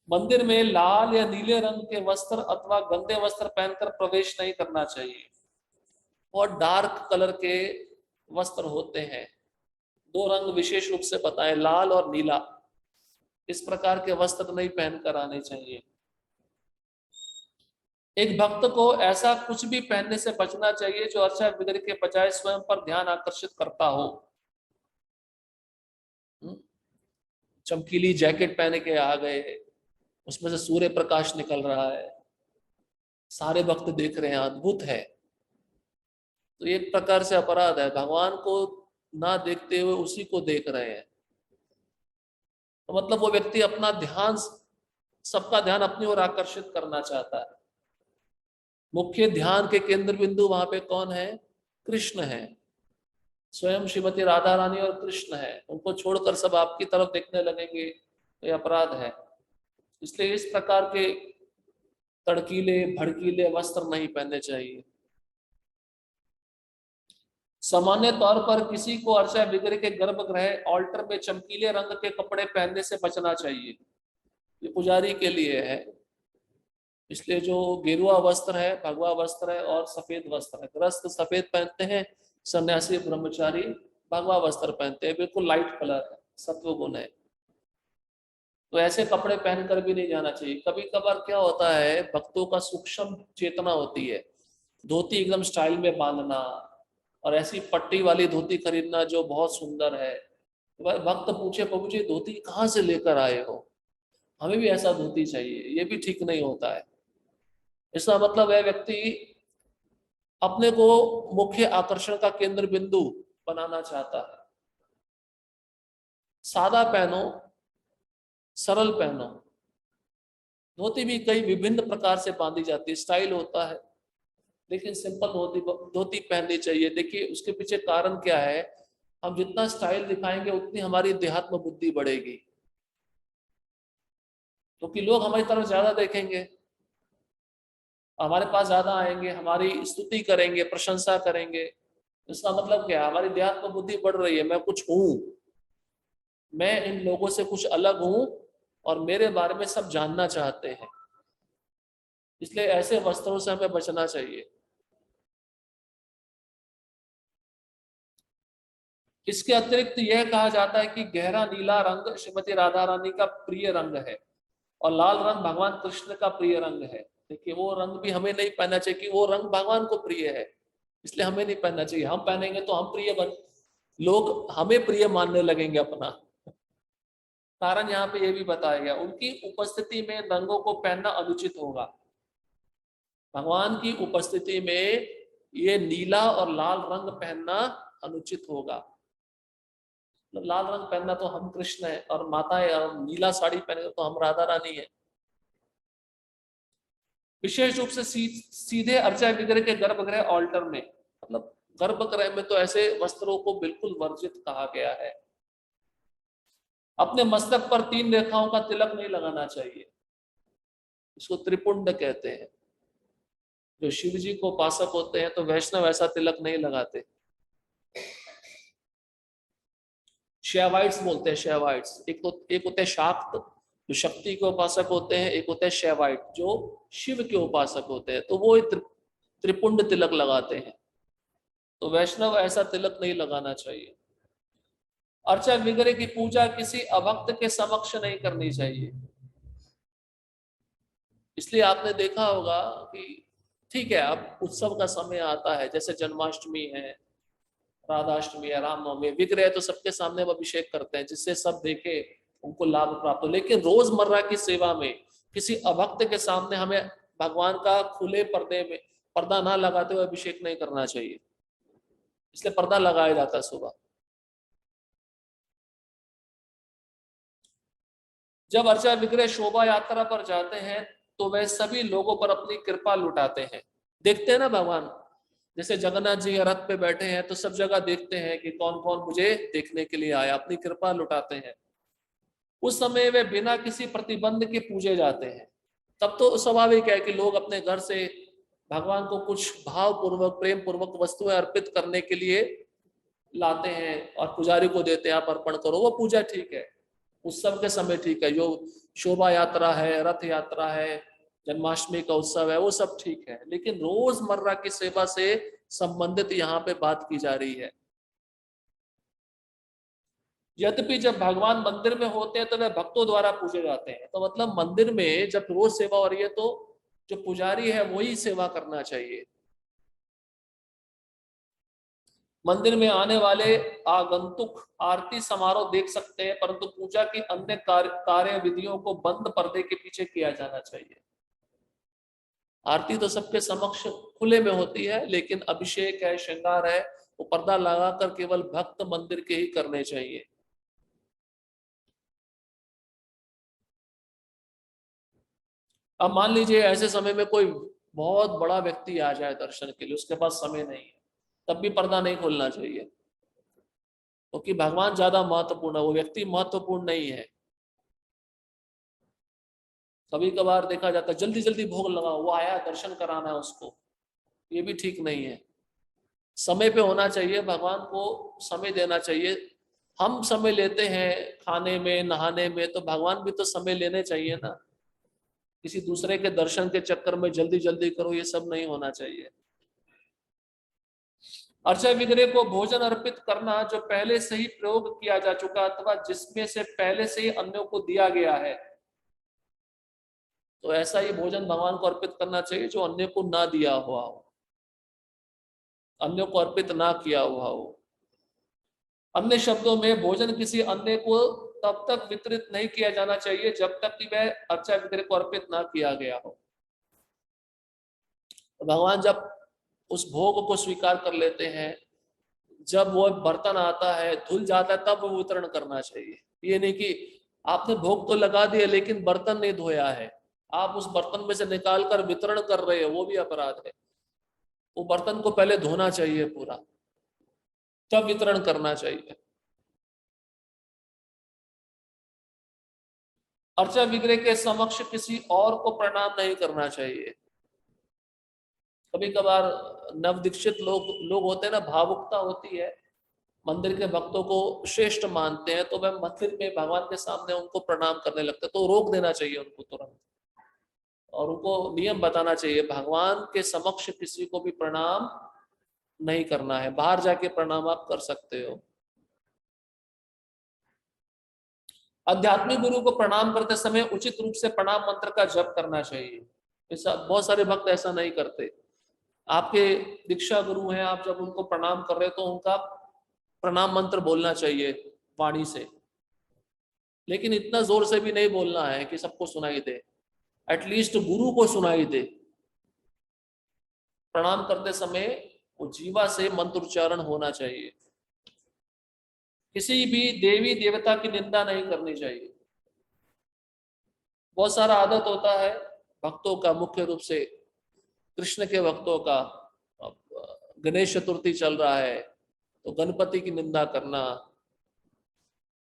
मंदिर में लाल या नीले रंग के वस्त्र अथवा गंदे वस्त्र पहनकर प्रवेश नहीं करना चाहिए। और डार्क कलर के वस्त्र होते हैं, 2 रंग विशेष रूप से बताएं, लाल और नीला, इस प्रकार के वस्त्र नहीं पहनकर आने चाहिए। एक भक्त को ऐसा कुछ भी पहनने से बचना चाहिए जो अर्चा विग्रह के बजाय स्वयं पर ध्यान आकर्षित करता हो। चमकीली जैकेट पहन के आ गए, उसमें से सूर्य प्रकाश निकल रहा है, सारे भक्त देख रहे हैं, अद्भुत है, तो एक प्रकार से अपराध है। भगवान को ना देखते हुए उसी को देख रहे हैं, तो मतलब वो व्यक्ति अपना ध्यान, सबका ध्यान अपनी ओर आकर्षित करना चाहता है। मुख्य ध्यान के केंद्र बिंदु वहां पे कौन है? कृष्ण है, स्वयं श्रीमती राधा रानी और कृष्ण है। उनको छोड़कर सब आपकी तरफ देखने लगेंगे तो ये अपराध है। इसलिए इस प्रकार के तड़कीले भड़कीले वस्त्र नहीं पहनने चाहिए। सामान्य तौर पर किसी को अर्चा विग्रह के गर्भगृह ऑल्टर में चमकीले रंग के कपड़े पहनने से बचना चाहिए। ये पुजारी के लिए है, इसलिए जो गेरुआ वस्त्र है, भगवा वस्त्र है और सफेद वस्त्र है, गृहस्थ सफेद पहनते हैं, सन्यासी ब्रह्मचारी भगवा वस्त्र पहनते हैं, बिल्कुल लाइट कलर है, सत्व गुण है। तो ऐसे कपड़े पहनकर भी नहीं जाना चाहिए। कभी कभार क्या होता है, भक्तों का सूक्ष्म चेतना होती है, धोती एकदम स्टाइल में बांधना और ऐसी पट्टी वाली धोती खरीदना जो बहुत सुंदर है। तो भक्त पूछे, प्रभु जी धोती कहाँ से लेकर आए हो, हमें भी ऐसा धोती चाहिए, ये भी ठीक नहीं होता है। इसका मतलब है व्यक्ति अपने को मुख्य आकर्षण का केंद्र बिंदु बनाना चाहता है। सादा पहनो, सरल पहनो। धोती भी कई विभिन्न प्रकार से बांधी जाती है, स्टाइल होता है, लेकिन सिंपल धोती धोती पहननी चाहिए। देखिए उसके पीछे कारण क्या है, हम जितना स्टाइल दिखाएंगे उतनी हमारी देहात्म बुद्धि बढ़ेगी, क्योंकि लोग हमारी तरफ ज्यादा देखेंगे, हमारे पास ज्यादा आएंगे, हमारी स्तुति करेंगे, प्रशंसा करेंगे। इसका मतलब क्या है, हमारी देहात्म बुद्धि बढ़ रही है, मैं कुछ हूं, मैं इन लोगों से कुछ अलग हूं और मेरे बारे में सब जानना चाहते हैं। इसलिए ऐसे वस्त्रों से हमें बचना चाहिए। इसके अतिरिक्त यह कहा जाता है कि गहरा नीला रंग श्रीमती राधा रानी का प्रिय रंग है और लाल रंग भगवान कृष्ण का प्रिय रंग है। देखिए वो रंग भी हमें नहीं पहनना चाहिए कि वो रंग भगवान को प्रिय है, इसलिए हमें नहीं पहनना चाहिए। हम पहनेंगे तो हम प्रिय बन, लोग हमें प्रिय मानने लगेंगे अपना। कारण यहाँ पे ये भी बताया गया, उनकी उपस्थिति में रंगों को पहनना अनुचित होगा। भगवान की उपस्थिति में ये नीला और लाल रंग पहनना अनुचित होगा। लाल रंग पहनना तो हम कृष्ण है और माताएं, और नीला साड़ी पहने तो हम राधा रानी है। विशेष रूप से सीधे अर्चा विग्रह के गर्भगृह ऑल्टर में, मतलब गर्भगृह में तो ऐसे वस्त्रों को बिल्कुल वर्जित कहा गया है। अपने मस्तक पर 3 रेखाओं का तिलक नहीं लगाना चाहिए, इसको त्रिपुंड कहते हैं। जो शिव जी को उपासक होते हैं तो वैष्णव ऐसा तिलक नहीं लगाते। शैवाइट्स बोलते हैं, शैवाइट्स। एक होते हैं शाक्त जो शक्ति के उपासक होते हैं, एक होते हैं शैवाइट जो शिव के उपासक होते हैं, तो वो त्रिपुंड तिलक लगाते हैं। तो वैष्णव ऐसा तिलक नहीं लगाना चाहिए। अर्चा विग्रह की पूजा किसी अभक्त के समक्ष नहीं करनी चाहिए। इसलिए आपने देखा होगा कि ठीक है, अब उत्सव का समय आता है, जैसे जन्माष्टमी है, राधाष्टमी है, रामनवमी, विग्रह तो सबके सामने हम अभिषेक करते हैं जिससे सब देखे, उनको लाभ प्राप्त हो। लेकिन रोजमर्रा की सेवा में किसी अभक्त के सामने हमें भगवान का खुले पर्दे में पर्दा ना लगाते हुए अभिषेक नहीं करना चाहिए, इसलिए पर्दा लगाया जाता है सुबह। जब अर्चा विग्रह शोभा यात्रा पर जाते हैं तो वह सभी लोगों पर अपनी कृपा लुटाते हैं। देखते हैं ना भगवान, जैसे जगन्नाथ जी रथ पे बैठे हैं तो सब जगह देखते हैं कि कौन कौन मुझे देखने के लिए आया, अपनी कृपा लुटाते हैं। उस समय वे बिना किसी प्रतिबंध के पूजे जाते हैं। तब तो स्वाभाविक है कि लोग अपने घर से भगवान को कुछ भाव पूर्वक, प्रेम पूर्वक वस्तुएं अर्पित करने के लिए लाते हैं और पुजारी को देते हैं, आप अर्पण करो, वो पूजा ठीक है, उत्सव के समय ठीक है। जो शोभा यात्रा है, रथ यात्रा है, जन्माष्टमी का उत्सव है, वो सब ठीक है। लेकिन रोजमर्रा की सेवा से संबंधित यहाँ पे बात की जा रही है। यद्यपि जब भगवान मंदिर में होते हैं तो वे भक्तों द्वारा पूजे जाते हैं, तो मतलब मंदिर में जब रोज सेवा हो रही है तो जो पुजारी है वही सेवा करना चाहिए। मंदिर में आने वाले आगंतुक आरती समारोह देख सकते हैं, परंतु पूजा की अन्य कार्य विधियों को बंद पर्दे के पीछे किया जाना चाहिए। आरती तो सबके समक्ष खुले में होती है, लेकिन अभिषेक है, श्रृंगार है, वो पर्दा लगाकर केवल भक्त मंदिर के ही करने चाहिए। अब मान लीजिए ऐसे समय में कोई बहुत बड़ा व्यक्ति आ जाए दर्शन के लिए, उसके पास समय नहीं है, तब भी पर्दा नहीं खोलना चाहिए, क्योंकि भगवान ज्यादा महत्वपूर्ण है, वो व्यक्ति महत्वपूर्ण नहीं है। कभी कभार देखा जाता है जल्दी जल्दी भोग लगाओ, वो आया दर्शन कराना है उसको, ये भी ठीक नहीं है। समय पे होना चाहिए, भगवान को समय देना चाहिए। हम समय लेते हैं खाने में, नहाने में, तो भगवान भी तो समय लेने चाहिए ना। किसी दूसरे के दर्शन के चक्कर में जल्दी जल्दी करो, ये सब नहीं होना चाहिए। अर्चा विग्रह को भोजन अर्पित करना जो पहले से ही प्रयोग किया जा चुका अथवा जिसमें से पहले से ही अन्यों को दिया गया है, तो ऐसा ही भोजन भगवान को अर्पित करना चाहिए जो अन्य को ना दिया हुआ हो, अन्यों को अर्पित ना किया हुआ हो। अन्य शब्दों में भोजन किसी अन्य को तब तक वितरित नहीं किया जाना चाहिए जब तक कि वह अर्चा विग्रह को अर्पित ना किया गया हो। भगवान जब उस भोग को स्वीकार कर लेते हैं, जब वो बर्तन आता है, धुल जाता है, तब वो वितरण करना चाहिए। ये नहीं कि आपने भोग तो लगा दिया लेकिन बर्तन नहीं धोया है, आप उस बर्तन में से निकाल कर वितरण कर रहे हो, वो भी अपराध है। वो बर्तन को पहले धोना चाहिए पूरा, तब वितरण करना चाहिए। अर्चा विग्रह के समक्ष किसी और को प्रणाम नहीं करना चाहिए। कभी कभार नव दीक्षित लोग होते हैं ना, भावुकता होती है, मंदिर के भक्तों को श्रेष्ठ मानते हैं, तो वह मंदिर में भगवान के सामने उनको प्रणाम करने लगते हैं, तो रोक देना चाहिए उनको तुरंत, और उनको नियम बताना चाहिए भगवान के समक्ष किसी को भी प्रणाम नहीं करना है, बाहर जाके प्रणाम आप कर सकते हो। आध्यात्मिक गुरु को प्रणाम करते समय उचित रूप से प्रणाम मंत्र का जप करना चाहिए। ऐसा बहुत सारे भक्त ऐसा नहीं करते। आपके दीक्षा गुरु हैं, आप जब उनको प्रणाम कर रहे हो तो उनका प्रणाम मंत्र बोलना चाहिए वाणी से, लेकिन इतना जोर से भी नहीं बोलना है कि सबको सुनाई दे, एटलीस्ट गुरु को सुनाई दे। प्रणाम करते समय वो जीवा से मंत्र उच्चारण होना चाहिए। किसी भी देवी देवता की निंदा नहीं करनी चाहिए। बहुत सारा आदत होता है भक्तों का, मुख्य रूप से कृष्ण के भक्तों का, गणेश चतुर्थी चल रहा है तो गणपति की निंदा करना,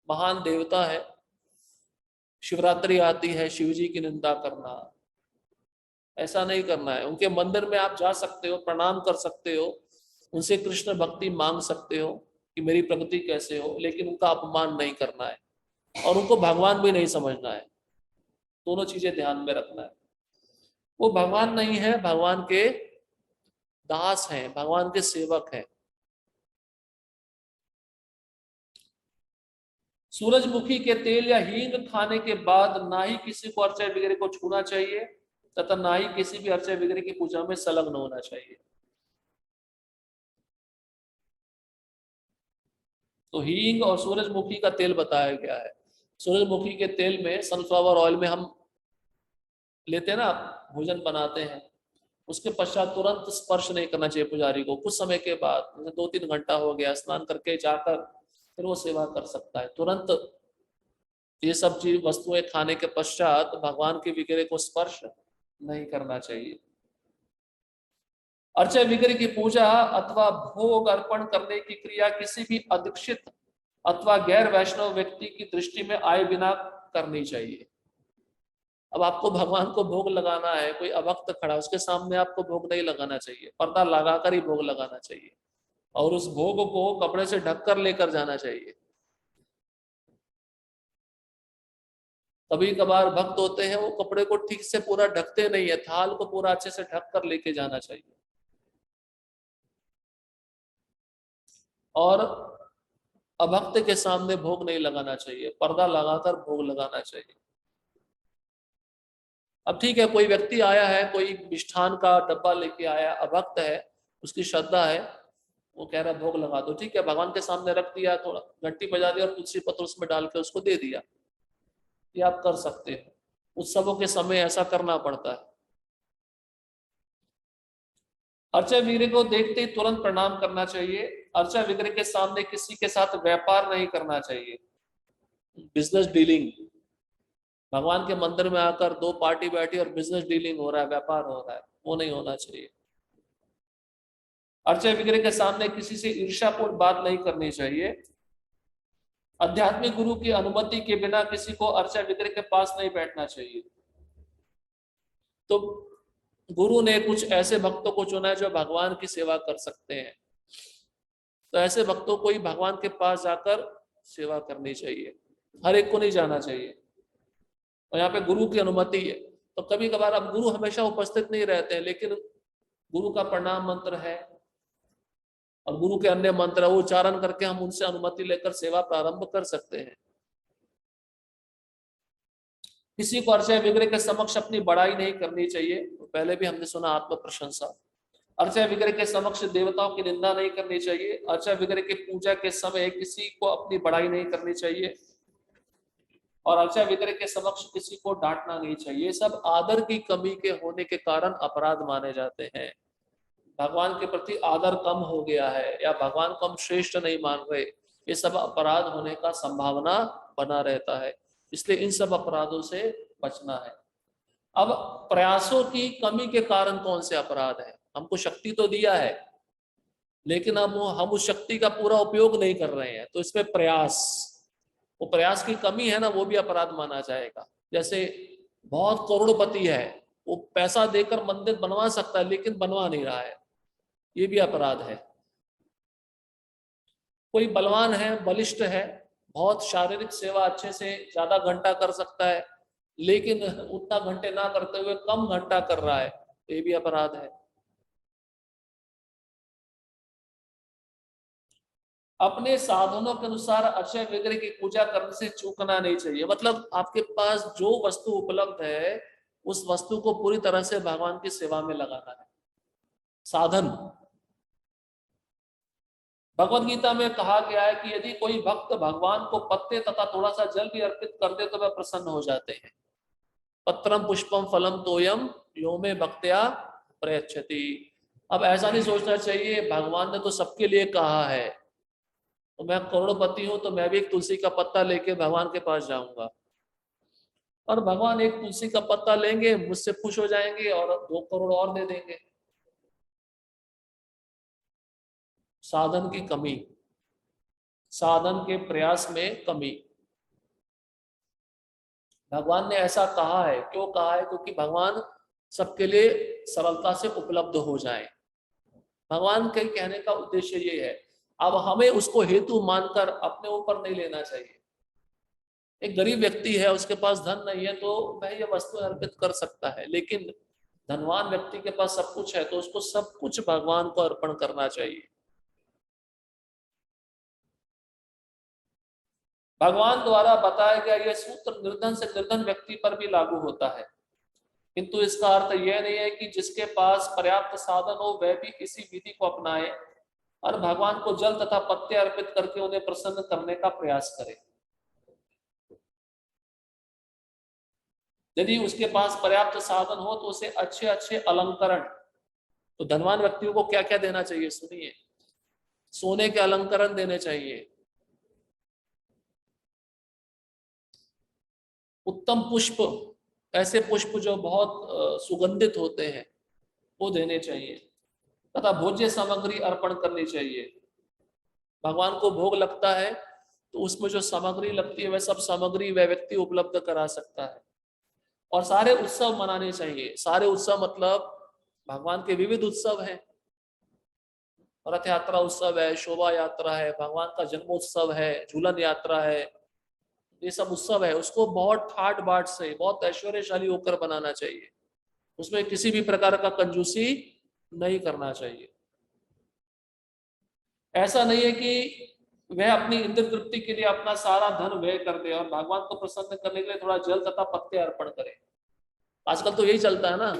महान देवता है, शिवरात्रि आती है, शिव जी की निंदा करना, ऐसा नहीं करना है। उनके मंदिर में आप जा सकते हो, प्रणाम कर सकते हो, उनसे कृष्ण भक्ति मांग सकते हो कि मेरी प्रगति कैसे हो, लेकिन उनका अपमान नहीं करना है और उनको भगवान भी नहीं समझना है। दोनों चीजें ध्यान में रखना है। वो भगवान नहीं है, भगवान के दास हैं, भगवान के सेवक हैं। सूरजमुखी के तेल या हींग खाने के बाद ना ही किसी को अर्चा वगैरह को छूना चाहिए तथा ना ही किसी भी अर्चा वगैरह की पूजा में संलग्न होना चाहिए। तो हींग और सूरजमुखी का तेल बताया गया है। सूरजमुखी के तेल में, सनफ्लावर ऑयल में हम लेते हैं ना, भोजन बनाते हैं, उसके पश्चात तुरंत स्पर्श नहीं करना चाहिए पुजारी को। कुछ समय के बाद, जैसे 2-3 घंटा हो गया, स्नान करके जाकर फिर वो सेवा कर सकता है। तुरंत ये सब चीज वस्तुएं खाने के पश्चात भगवान के विग्रह को स्पर्श नहीं करना चाहिए। अर्चा विग्रह की पूजा अथवा भोग अर्पण करने की क्रिया किसी भी अदीक्षित अथवा गैर वैष्णव व्यक्ति की दृष्टि में आए बिना करनी चाहिए। अब आपको भगवान को भोग लगाना है, कोई अभक्त खड़ा, उसके सामने आपको भोग नहीं लगाना चाहिए, पर्दा लगाकर ही भोग लगाना चाहिए, और उस भोग को कपड़े से ढककर लेकर जाना चाहिए। कभी कभार भक्त होते हैं वो कपड़े को ठीक से पूरा ढकते नहीं है, थाल को पूरा अच्छे से ढक कर लेके जाना चाहिए। और अभक्त के सामने भोग नहीं लगाना चाहिए, पर्दा लगाकर भोग लगाना चाहिए। अब ठीक है, कोई व्यक्ति आया है, कोई मिष्ठान का डब्बा लेके आया, अभक्त है, उसकी श्रद्धा है, वो कह रहा है भोग लगा दो, ठीक है, भगवान के सामने रख दिया, थोड़ा घंटी बजा दिया और तुलसी पत्र उसमें डाल के उसको दे दिया, ये आप कर सकते हो। उत्सवों के समय ऐसा करना पड़ता है। अर्चा विग्रह को देखते ही तुरंत प्रणाम करना चाहिए। अर्चा विग्रह के सामने किसी के साथ व्यापार नहीं करना चाहिए, बिजनेस डीलिंग। भगवान के मंदिर में आकर दो पार्टी बैठी और बिजनेस डीलिंग हो रहा है, व्यापार हो रहा है, वो नहीं होना चाहिए। अर्चा विग्रह के सामने किसी से ईर्ष्यापूर्ण बात नहीं करनी चाहिए। आध्यात्मिक गुरु की अनुमति के बिना किसी को अर्चा विग्रह के पास नहीं बैठना चाहिए। तो गुरु ने कुछ ऐसे भक्तों को चुना है जो भगवान की सेवा कर सकते हैं, तो ऐसे भक्तों को ही भगवान के पास जाकर सेवा करनी चाहिए, हर एक को नहीं जाना चाहिए। और यहाँ पे गुरु की अनुमति है। तो कभी कभार, अब गुरु हमेशा उपस्थित नहीं रहते हैं, लेकिन गुरु का प्रणाम मंत्र है और गुरु के अन्य मंत्र है, वो उच्चारण करके हम उनसे अनुमति लेकर सेवा प्रारंभ कर सकते हैं। किसी को अर्चा विग्रह के समक्ष अपनी बड़ाई नहीं करनी चाहिए, पहले भी हमने सुना आत्म प्रशंसा। अर्चा विग्रह के समक्ष देवताओं की निंदा नहीं करनी चाहिए। अर्चा विग्रह की पूजा के समय किसी को अपनी बड़ाई नहीं करनी चाहिए और अर्चा विग्रह के समक्ष किसी को डांटना नहीं चाहिए। ये सब आदर की कमी के होने के कारण अपराध माने जाते हैं। भगवान के प्रति आदर कम हो गया है या भगवान को हम श्रेष्ठ नहीं मान रहे, ये सब अपराध होने का संभावना बना रहता है, इसलिए इन सब अपराधों से बचना है। अब प्रयासों की कमी के कारण कौन से अपराध है? हमको शक्ति तो दिया है, लेकिन हम उस शक्ति का पूरा उपयोग नहीं कर रहे हैं, तो इसमें प्रयास, वो प्रयास की कमी है ना, वो भी अपराध माना जाएगा। जैसे बहुत करोड़पति है, वो पैसा देकर मंदिर बनवा सकता है लेकिन बनवा नहीं रहा है, ये भी अपराध है। कोई बलवान है, बलिष्ठ है, बहुत शारीरिक सेवा अच्छे से ज्यादा घंटा कर सकता है, लेकिन उतना घंटे ना करते हुए कम घंटा कर रहा है, तो ये भी अपराध है। अपने साधनों के अनुसार अक्षय विग्रह की पूजा करने से चूकना नहीं चाहिए। मतलब आपके पास जो वस्तु उपलब्ध है, उस वस्तु को पूरी तरह से भगवान की सेवा में लगाना है। साधन, भगवत गीता में कहा गया है कि यदि कोई भक्त भगवान को पत्ते तथा थोड़ा सा जल भी अर्पित कर दे तो वह प्रसन्न हो जाते हैं। पत्रम पुष्पम फलम तोयम यो में भक्त्या प्रयच्छति। अब ऐसा नहीं सोचना चाहिए भगवान ने तो सबके लिए कहा है, तो मैं करोड़पति हूं तो मैं भी एक तुलसी का पत्ता लेके भगवान के पास जाऊंगा, और भगवान एक तुलसी का पत्ता लेंगे, मुझसे खुश हो जाएंगे और 2 करोड़ और दे देंगे। साधन की कमी, साधन के प्रयास में कमी। भगवान ने ऐसा कहा है, क्यों कहा है? क्योंकि भगवान सबके लिए सरलता से उपलब्ध हो जाए। भगवान के कहने का उद्देश्य ये है। अब हमें उसको हेतु मानकर अपने ऊपर नहीं लेना चाहिए। एक गरीब व्यक्ति है, उसके पास धन नहीं है, तो वह ये वस्तु अर्पित कर सकता है, लेकिन धनवान व्यक्ति के पास सब कुछ है, तो उसको सब कुछ भगवान को अर्पण करना चाहिए। भगवान द्वारा बताया गया यह सूत्र निर्धन से निर्धन व्यक्ति पर भी लागू होता है, किंतु इसका अर्थ यह नहीं है कि जिसके पास पर्याप्त साधन हो वह भी इसी विधि को अपनाए और भगवान को जल तथा पत्ते अर्पित करके उन्हें प्रसन्न करने का प्रयास करे। यदि उसके पास पर्याप्त साधन हो तो उसे अच्छे अच्छे अलंकरण, तो धनवान व्यक्तियों को क्या क्या देना चाहिए सुनिए। सोने के अलंकरण देने चाहिए, उत्तम पुष्प, ऐसे पुष्प जो बहुत सुगंधित होते हैं वो देने चाहिए, तथा भोज्य सामग्री अर्पण करनी चाहिए। भगवान को भोग लगता है तो उसमें जो सामग्री लगती है वह सब सामग्री वह व्यक्ति उपलब्ध करा सकता है। और सारे उत्सव मनाने चाहिए। सारे उत्सव मतलब भगवान के विविध उत्सव हैं, रथ यात्रा उत्सव है, शोभा यात्रा है, भगवान का जन्मोत्सव है, झूलन यात्रा है, ये सब उत्सव है, उसको बहुत ठाट बाट से, बहुत ऐश्वर्यशाली होकर बनाना चाहिए। उसमें किसी भी प्रकार का कंजूसी नहीं करना चाहिए। ऐसा नहीं है कि वह अपनी इंद्र तृप्ति के लिए अपना सारा धन व्यय कर दे और भगवान को प्रसन्न करने के लिए थोड़ा जल तथा पत्ते अर्पण करे। आजकल तो यही चलता है ना,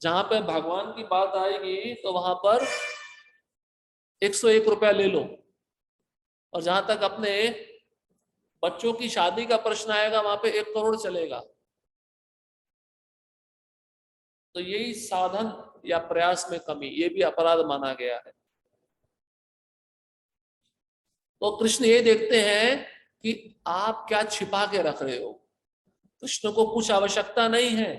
जहां पे भगवान की बात आएगी तो वहां पर 101 रुपया ले लो, और जहां तक अपने बच्चों की शादी का प्रश्न आएगा वहां पे 1 करोड़ चलेगा। तो यही साधन या प्रयास में कमी, ये भी अपराध माना गया है। तो कृष्ण ये देखते हैं कि आप क्या छिपा के रख रहे हो। कृष्ण को कुछ आवश्यकता नहीं है।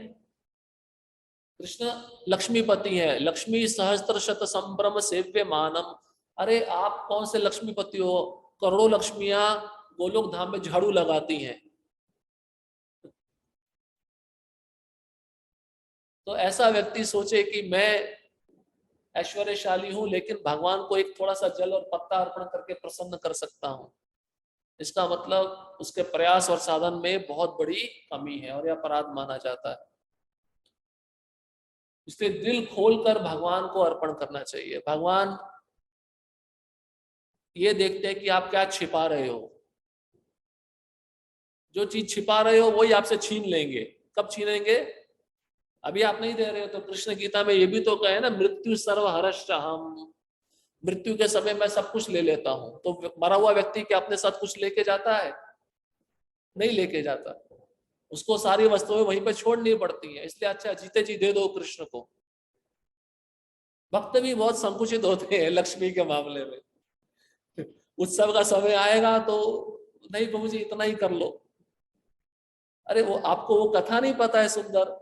कृष्ण लक्ष्मीपति है, लक्ष्मी सहस्त्र शत संभ्रम सेव्य मानम। अरे आप कौन से लक्ष्मीपति हो, करोड़ों लक्ष्मियां गोलोक धाम में झाड़ू लगाती हैं। तो ऐसा व्यक्ति सोचे कि मैं ऐश्वर्यशाली हूं, लेकिन भगवान को एक थोड़ा सा जल और पत्ता अर्पण करके प्रसन्न कर सकता हूं, इसका मतलब उसके प्रयास और साधन में बहुत बड़ी कमी है और यह अपराध माना जाता है। इसलिए दिल खोलकर भगवान को अर्पण करना चाहिए। भगवान ये देखते हैं कि आप क्या छिपा रहे हो। जो चीज छिपा रहे हो वही आपसे छीन लेंगे। कब छीनेंगे? अभी आप नहीं दे रहे हो तो कृष्ण गीता में ये भी तो कहे ना, मृत्यु सर्व हरश्च हम। मृत्यु के समय मैं सब कुछ ले लेता हूं। तो मरा हुआ व्यक्ति क्या अपने साथ कुछ लेके जाता है? नहीं लेके जाता, उसको सारी वस्तुएं वहीं पे छोड़नी पड़ती हैं। इसलिए अच्छा जीते जी दे दो कृष्ण को। भक्त भी बहुत संकुचित होते हैं लक्ष्मी के मामले में। उत्सव का समय आएगा तो नहीं प्रभु जी इतना ही कर लो। अरे वो आपको वो कथा नहीं पता है सुंदर,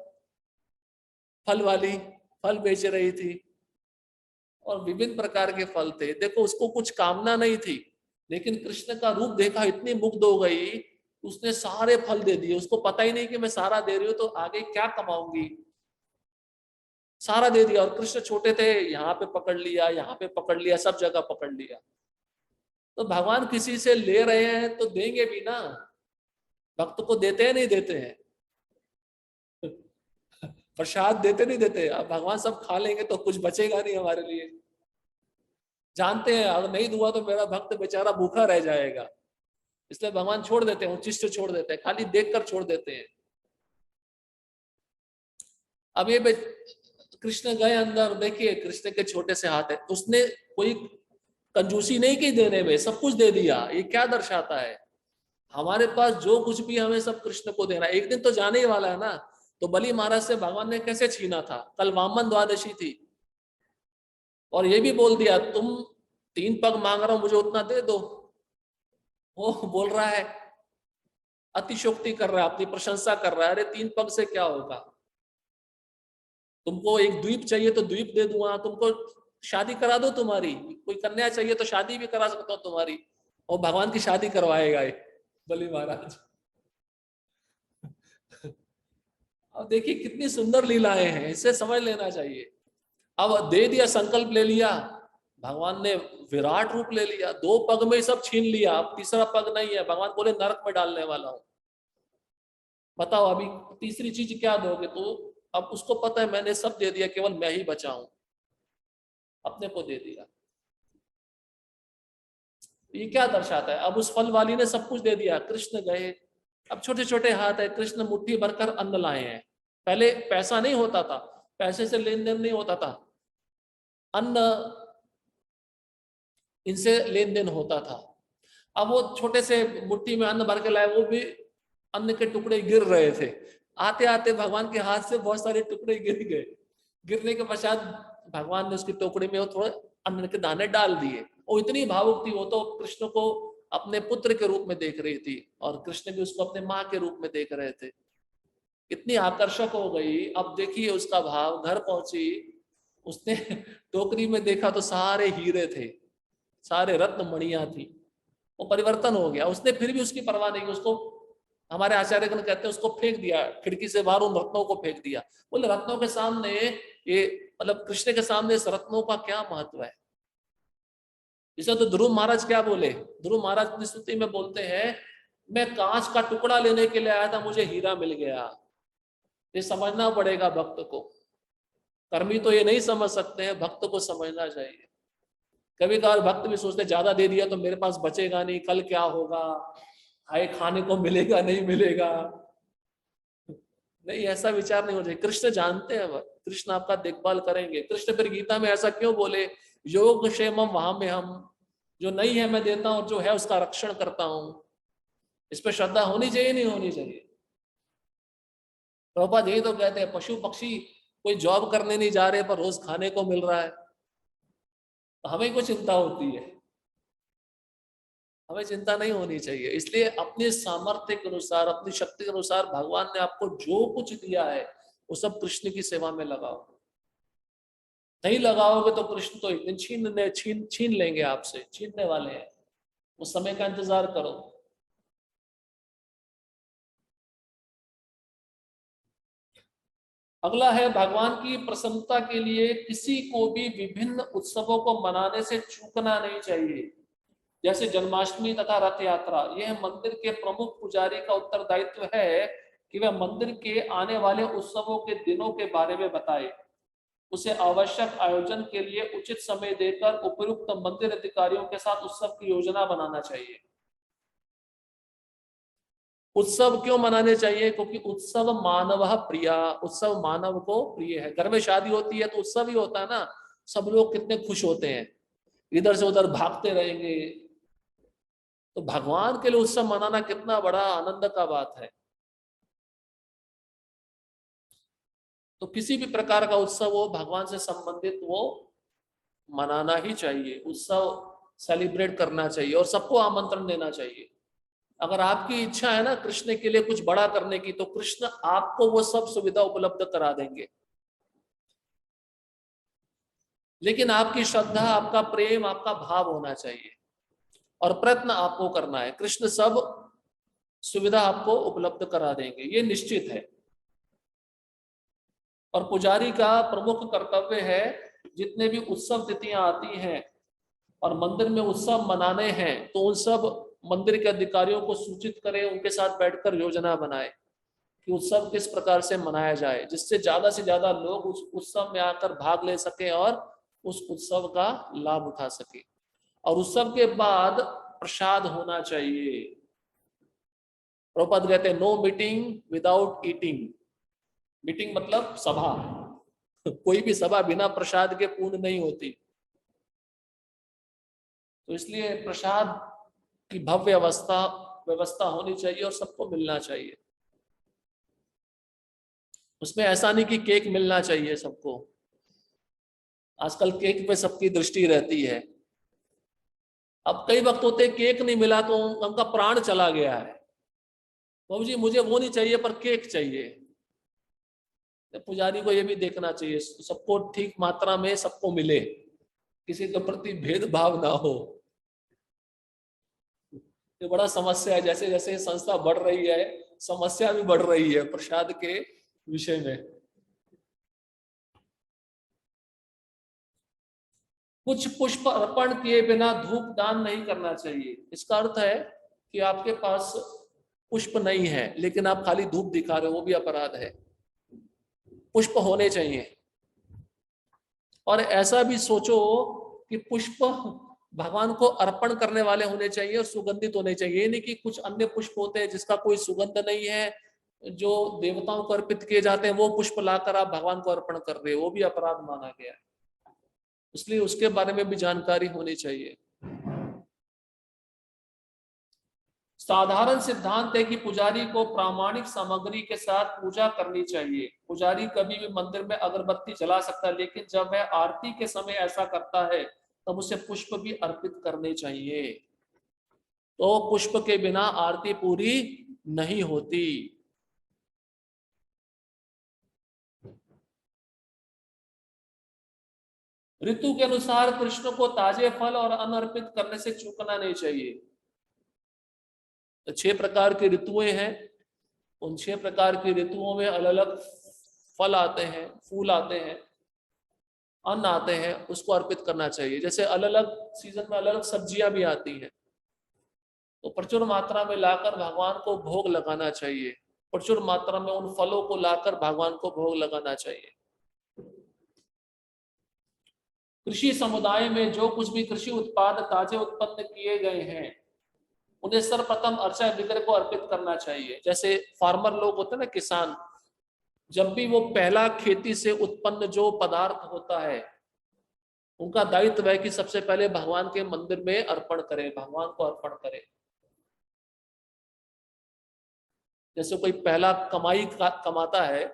फल वाली, फल बेच रही थी और विभिन्न प्रकार के फल थे। देखो उसको कुछ कामना नहीं थी, लेकिन कृष्ण का रूप देखा, इतनी मुग्ध हो गई, उसने सारे फल दे दिए। उसको पता ही नहीं कि मैं सारा दे रही हूँ तो आगे क्या कमाऊंगी, सारा दे दिया। और कृष्ण छोटे थे, यहाँ पे पकड़ लिया, यहाँ पे पकड़ लिया, सब जगह पकड़ लिया। तो भगवान किसी से ले रहे हैं तो देंगे भी ना, भक्त को देते हैं नहीं देते हैं? प्रसाद देते नहीं देते? अब भगवान सब खा लेंगे तो कुछ बचेगा नहीं हमारे लिए। जानते हैं अगर नहीं दूंगा तो मेरा भक्त बेचारा भूखा रह जाएगा, इसलिए भगवान छोड़ देते हैं, उच्चिष्ट छोड़ देते हैं, खाली देखकर छोड़ देते हैं। अब ये कृष्ण गए अंदर, देखिए कृष्ण के छोटे से हाथ है, उसने कोई कंजूसी नहीं की देने में, सब कुछ दे दिया। ये क्या दर्शाता है? हमारे पास जो कुछ भी हमें सब कृष्ण को देना। एक दिन तो जाने ही वाला है ना। तो बलि महाराज से भगवान ने कैसे छीना था? कल वामन द्वादशी थी और ये भी बोल दिया तुम 3 पग मांग रहा हो, मुझे उतना दे दो। वो बोल रहा है, अतिशोक्ति कर रहा है, अपनी प्रशंसा कर रहा है। अरे 3 पग से क्या होगा? तुमको एक द्वीप चाहिए तो द्वीप दे दूंगा, तुमको शादी करा दो तुम्हारी, कोई कन्या चाहिए तो शादी भी करा सकता हूँ तुम्हारी। और भगवान की शादी करवाएगा ये बलि महाराज। अब देखिए कितनी सुंदर लीलाएं हैं, इसे समझ लेना चाहिए। अब दे दिया, संकल्प ले लिया, भगवान ने विराट रूप ले लिया, 2 पग में ही सब छीन लिया। अब तीसरा पग नहीं है, भगवान बोले नरक में डालने वाला हूं। बताओ अभी तीसरी चीज क्या दोगे? तो अब उसको पता है मैंने सब दे दिया, केवल मैं ही बचा हूं, अपने को दे दिया। ये क्या दर्शाता है? अब उस फल वाली ने सब कुछ दे दिया, कृष्ण गए। अब छोटे छोटे हाथ है, कृष्ण मुट्ठी भरकर अन्न लाए हैं। पहले पैसा नहीं होता था, पैसे से लेन देन नहीं होता था, अन्न इनसे लेन देन होता था। अब वो छोटे से मुट्ठी में अन्न भर के लाए, वो भी अन्न के टुकड़े गिर रहे थे। आते आते भगवान के हाथ से बहुत सारे टुकड़े गिर गए। गिरने के पश्चात भगवान ने उसकी टोकरी में वो थोड़े अन्न के दाने डाल दिए। वो इतनी भावुक थी, वो तो कृष्ण को अपने पुत्र के रूप में देख रही थी और कृष्ण भी उसको अपने माँ के रूप में देख रहे थे। इतनी आकर्षक हो गई। अब देखिए उसका भाव, घर पहुंची, उसने टोकरी में देखा तो सारे हीरे थे, सारे रत्न मणियां थी। वो परिवर्तन हो गया। उसने फिर भी उसकी परवाह नहीं की, उसको हमारे आचार्यगण कहते हैं उसको फेंक दिया, खिड़की से बाहर उन रत्नों को फेंक दिया। बोले रत्नों के सामने ये, मतलब कृष्ण के सामने इस रत्नों का क्या महत्व है? इसे तो ध्रुव महाराज क्या बोले? ध्रुव महाराज अपनी स्तुति में बोलते हैं, मैं कांच का टुकड़ा लेने के लिए आया था, मुझे हीरा मिल गया। ये समझना पड़ेगा भक्त को। कर्मी तो ये नहीं समझ सकते हैं, भक्त को समझना चाहिए। कभी कभार भक्त भी सोचते ज्यादा दे दिया तो मेरे पास बचेगा नहीं, कल क्या होगा, हाय खाने को मिलेगा नहीं मिलेगा। नहीं, ऐसा विचार नहीं हो जाए। कृष्ण जानते हैं, वह कृष्ण आपका देखभाल करेंगे। कृष्ण फिर गीता में ऐसा क्यों बोले, योग क्षेमम वहां में हम, जो नहीं है मैं देता हूं, जो है उसका रक्षण करता हूं। इस पर श्रद्धा होनी चाहिए, नहीं होनी चाहिए? प्रभुपाद यही तो कहते हैं, पशु पक्षी कोई जॉब करने नहीं जा रहे पर रोज खाने को मिल रहा है, तो हमें कोई चिंता होती है? हमें चिंता नहीं होनी चाहिए। इसलिए अपने सामर्थ्य के अनुसार, अपनी शक्ति के अनुसार भगवान ने आपको जो कुछ दिया है वो सब कृष्ण की सेवा में लगाओ। नहीं लगाओगे तो कृष्ण तो एक दिन छीन लेंगे आपसे, छीनने वाले हैं। उस समय का इंतजार करो। अगला है, भगवान की प्रसन्नता के लिए किसी को भी विभिन्न उत्सवों को मनाने से चूकना नहीं चाहिए। जैसे जन्माष्टमी तथा रथ यात्रा, यह मंदिर के प्रमुख पुजारी का उत्तरदायित्व है कि वह मंदिर के आने वाले उत्सवों के दिनों के बारे में बताए। उसे आवश्यक आयोजन के लिए उचित समय देकर उपयुक्त मंदिर अधिकारियों के साथ उत्सव की योजना बनाना चाहिए। उत्सव क्यों मनाने चाहिए? क्योंकि उत्सव मानव प्रिया, उत्सव मानव को प्रिय है। घर में शादी होती है तो उत्सव ही होता है ना, सब लोग कितने खुश होते हैं, इधर से उधर भागते रहेंगे। तो भगवान के लिए उत्सव मनाना कितना बड़ा आनंद का बात है। तो किसी भी प्रकार का उत्सव हो, भगवान से संबंधित, वो मनाना ही चाहिए। उत्सव सेलिब्रेट करना चाहिए और सबको आमंत्रण देना चाहिए। अगर आपकी इच्छा है ना कृष्ण के लिए कुछ बड़ा करने की, तो कृष्ण आपको वो सब सुविधा उपलब्ध करा देंगे। लेकिन आपकी श्रद्धा, आपका प्रेम, आपका भाव होना चाहिए और प्रयत्न आपको करना है। कृष्ण सब सुविधा आपको उपलब्ध करा देंगे, ये निश्चित है। और पुजारी का प्रमुख कर्तव्य है, जितने भी उत्सव तिथियां आती हैं और मंदिर में उत्सव मनाने हैं, तो उन सब मंदिर के अधिकारियों को सूचित करें, उनके साथ बैठकर योजना बनाए कि उत्सव किस प्रकार से मनाया जाए, जिससे ज्यादा लोग उस उत्सव में आकर भाग ले सके और उस उत्सव का लाभ उठा सके। और उत्सव के बाद प्रसाद होना चाहिए। प्रभुपाद कहते हैं, no meeting without eating. Meeting मतलब सभा, कोई भी सभा बिना प्रसाद के पूर्ण नहीं होती। तो इसलिए प्रसाद की भव्य व्यवस्था होनी चाहिए और सबको मिलना चाहिए। उसमें ऐसा नहीं कि केक मिलना चाहिए सबको। आजकल केक पे सबकी दृष्टि रहती है। अब कई वक्त होते केक नहीं मिला तो उनका प्राण चला गया है, बाबू जी मुझे वो नहीं चाहिए पर केक चाहिए। तो पुजारी को ये भी देखना चाहिए सबको ठीक मात्रा में सबको मिले, किसी के प्रति भेदभाव ना हो। ये बड़ा समस्या है। जैसे जैसे संस्था बढ़ रही है, समस्या भी बढ़ रही है प्रसाद के विषय में। कुछ पुष्प अर्पण किए बिना धूप दान नहीं करना चाहिए। इसका अर्थ है कि आपके पास पुष्प नहीं है लेकिन आप खाली धूप दिखा रहे हो, वो भी अपराध है। पुष्प होने चाहिए। और ऐसा भी सोचो कि पुष्प भगवान को अर्पण करने वाले होने चाहिए और सुगंधित होने चाहिए। ये नहीं कि कुछ अन्य पुष्प होते हैं जिसका कोई सुगंध नहीं है, जो देवताओं को अर्पित किए जाते हैं, वो पुष्प लाकर आप भगवान को अर्पण कर रहे हो, वो भी अपराध माना गया है। इसलिए उसके बारे में भी जानकारी होनी चाहिए। साधारण सिद्धांत है कि पुजारी को प्रामाणिक सामग्री के साथ पूजा करनी चाहिए। पुजारी कभी भी मंदिर में अगरबत्ती जला सकता है, लेकिन जब वह आरती के समय ऐसा करता है तब उसे पुष्प भी अर्पित करने चाहिए। तो पुष्प के बिना आरती पूरी नहीं होती। ऋतु के अनुसार कृष्ण को ताजे फल और अन्न अर्पित करने से चूकना नहीं चाहिए। तो 6 प्रकार की ऋतुएं हैं, उन 6 प्रकार की ऋतुओं में अलग अलग फल आते हैं, फूल आते हैं, अन्न आते हैं, उसको अर्पित करना चाहिए। जैसे अलग अलग सीजन में अलग अलग सब्जियां भी आती हैं, तो प्रचुर मात्रा में लाकर भगवान को भोग लगाना चाहिए। प्रचुर मात्रा में उन फलों को लाकर भगवान को भोग लगाना चाहिए। कृषि समुदाय में जो कुछ भी कृषि उत्पाद ताजे उत्पन्न किए गए हैं, उन्हें सर्वप्रथम अर्चा विग्रह को अर्पित करना चाहिए। जैसे फार्मर लोग होते हैं ना, किसान, जब भी वो पहला खेती से उत्पन्न जो पदार्थ होता है, उनका दायित्व है कि सबसे पहले भगवान के मंदिर में अर्पण करें, भगवान को अर्पण करें। जैसे कोई पहला कमाता है,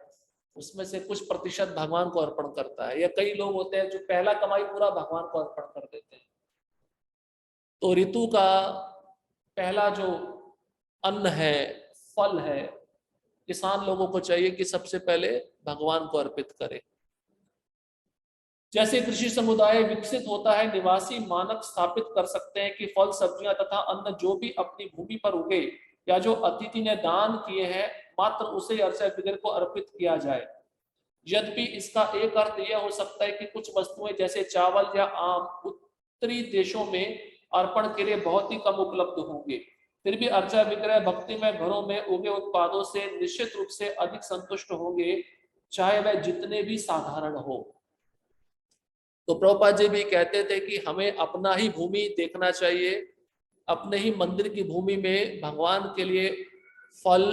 उसमें से कुछ प्रतिशत भगवान को अर्पण करता है, या कई लोग होते हैं जो पहला कमाई पूरा भगवान को अर्पण कर देते हैं। तो ऋतु का पहला जो अन्न है, फल है, किसान लोगों को चाहिए कि सबसे पहले भगवान को अर्पित करें। जैसे कृषि समुदाय विकसित होता है, निवासी मानक स्थापित कर सकते हैं कि फल, सब्जियां तथा अन्न जो भी अपनी भूमि पर उगे या जो अतिथि ने दान किए हैं, मात्र उसे अर्चा विग्रह को अर्पित किया जाए। यद्यपि इसका एक अर्थ यह हो सकता है कि कुछ वस्तुएं जैसे चावल या आम उत्तरी देशों में अर्पण के लिए बहुत ही कम उपलब्ध होंगे, फिर भी अर्चा विग्रह भक्ति में घरों में उगे उत्पादों से निश्चित रूप से अधिक संतुष्ट होंगे, चाहे वह जितने भी साधारण हो। तो प्रभुपाद जी भी कहते थे कि हमें अपना ही भूमि देखना चाहिए, अपने ही मंदिर की भूमि में भगवान के लिए फल,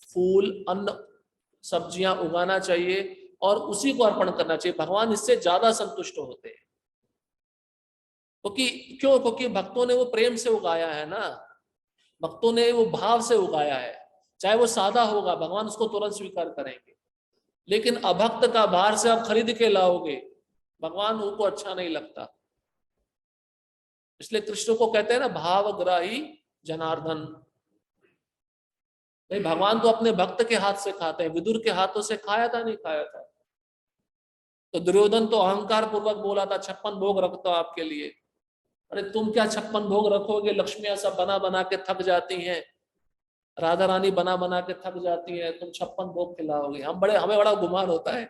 फूल, अन्न, सब्जियां उगाना चाहिए और उसी को अर्पण करना चाहिए। भगवान इससे ज्यादा संतुष्ट होते हैं। क्योंकि भक्तों ने वो प्रेम से उगाया है ना, भक्तों ने वो भाव से उगाया है। चाहे वो सादा होगा, भगवान उसको तुरंत स्वीकार करेंगे, लेकिन अभक्त का बाहर से आप खरीद के लाओगे, भगवान उनको अच्छा नहीं लगता। इसलिए कृष्ण को कहते हैं ना, भावग्राही जनार्दन। भाई भगवान तो अपने भक्त के हाथ से खाते हैं, विदुर के हाथों से खाया था नहीं खाया था? तो दुर्योधन तो अहंकार पूर्वक बोला था 56 भोग रखता आपके लिए। अरे तुम क्या 56 भोग रखोगे? लक्ष्मियां सब बना बना के थक जाती हैं, राधा रानी बना बना के थक जाती है, तुम 56 भोग खिलाओगे? हमें बड़ा गुमान होता है,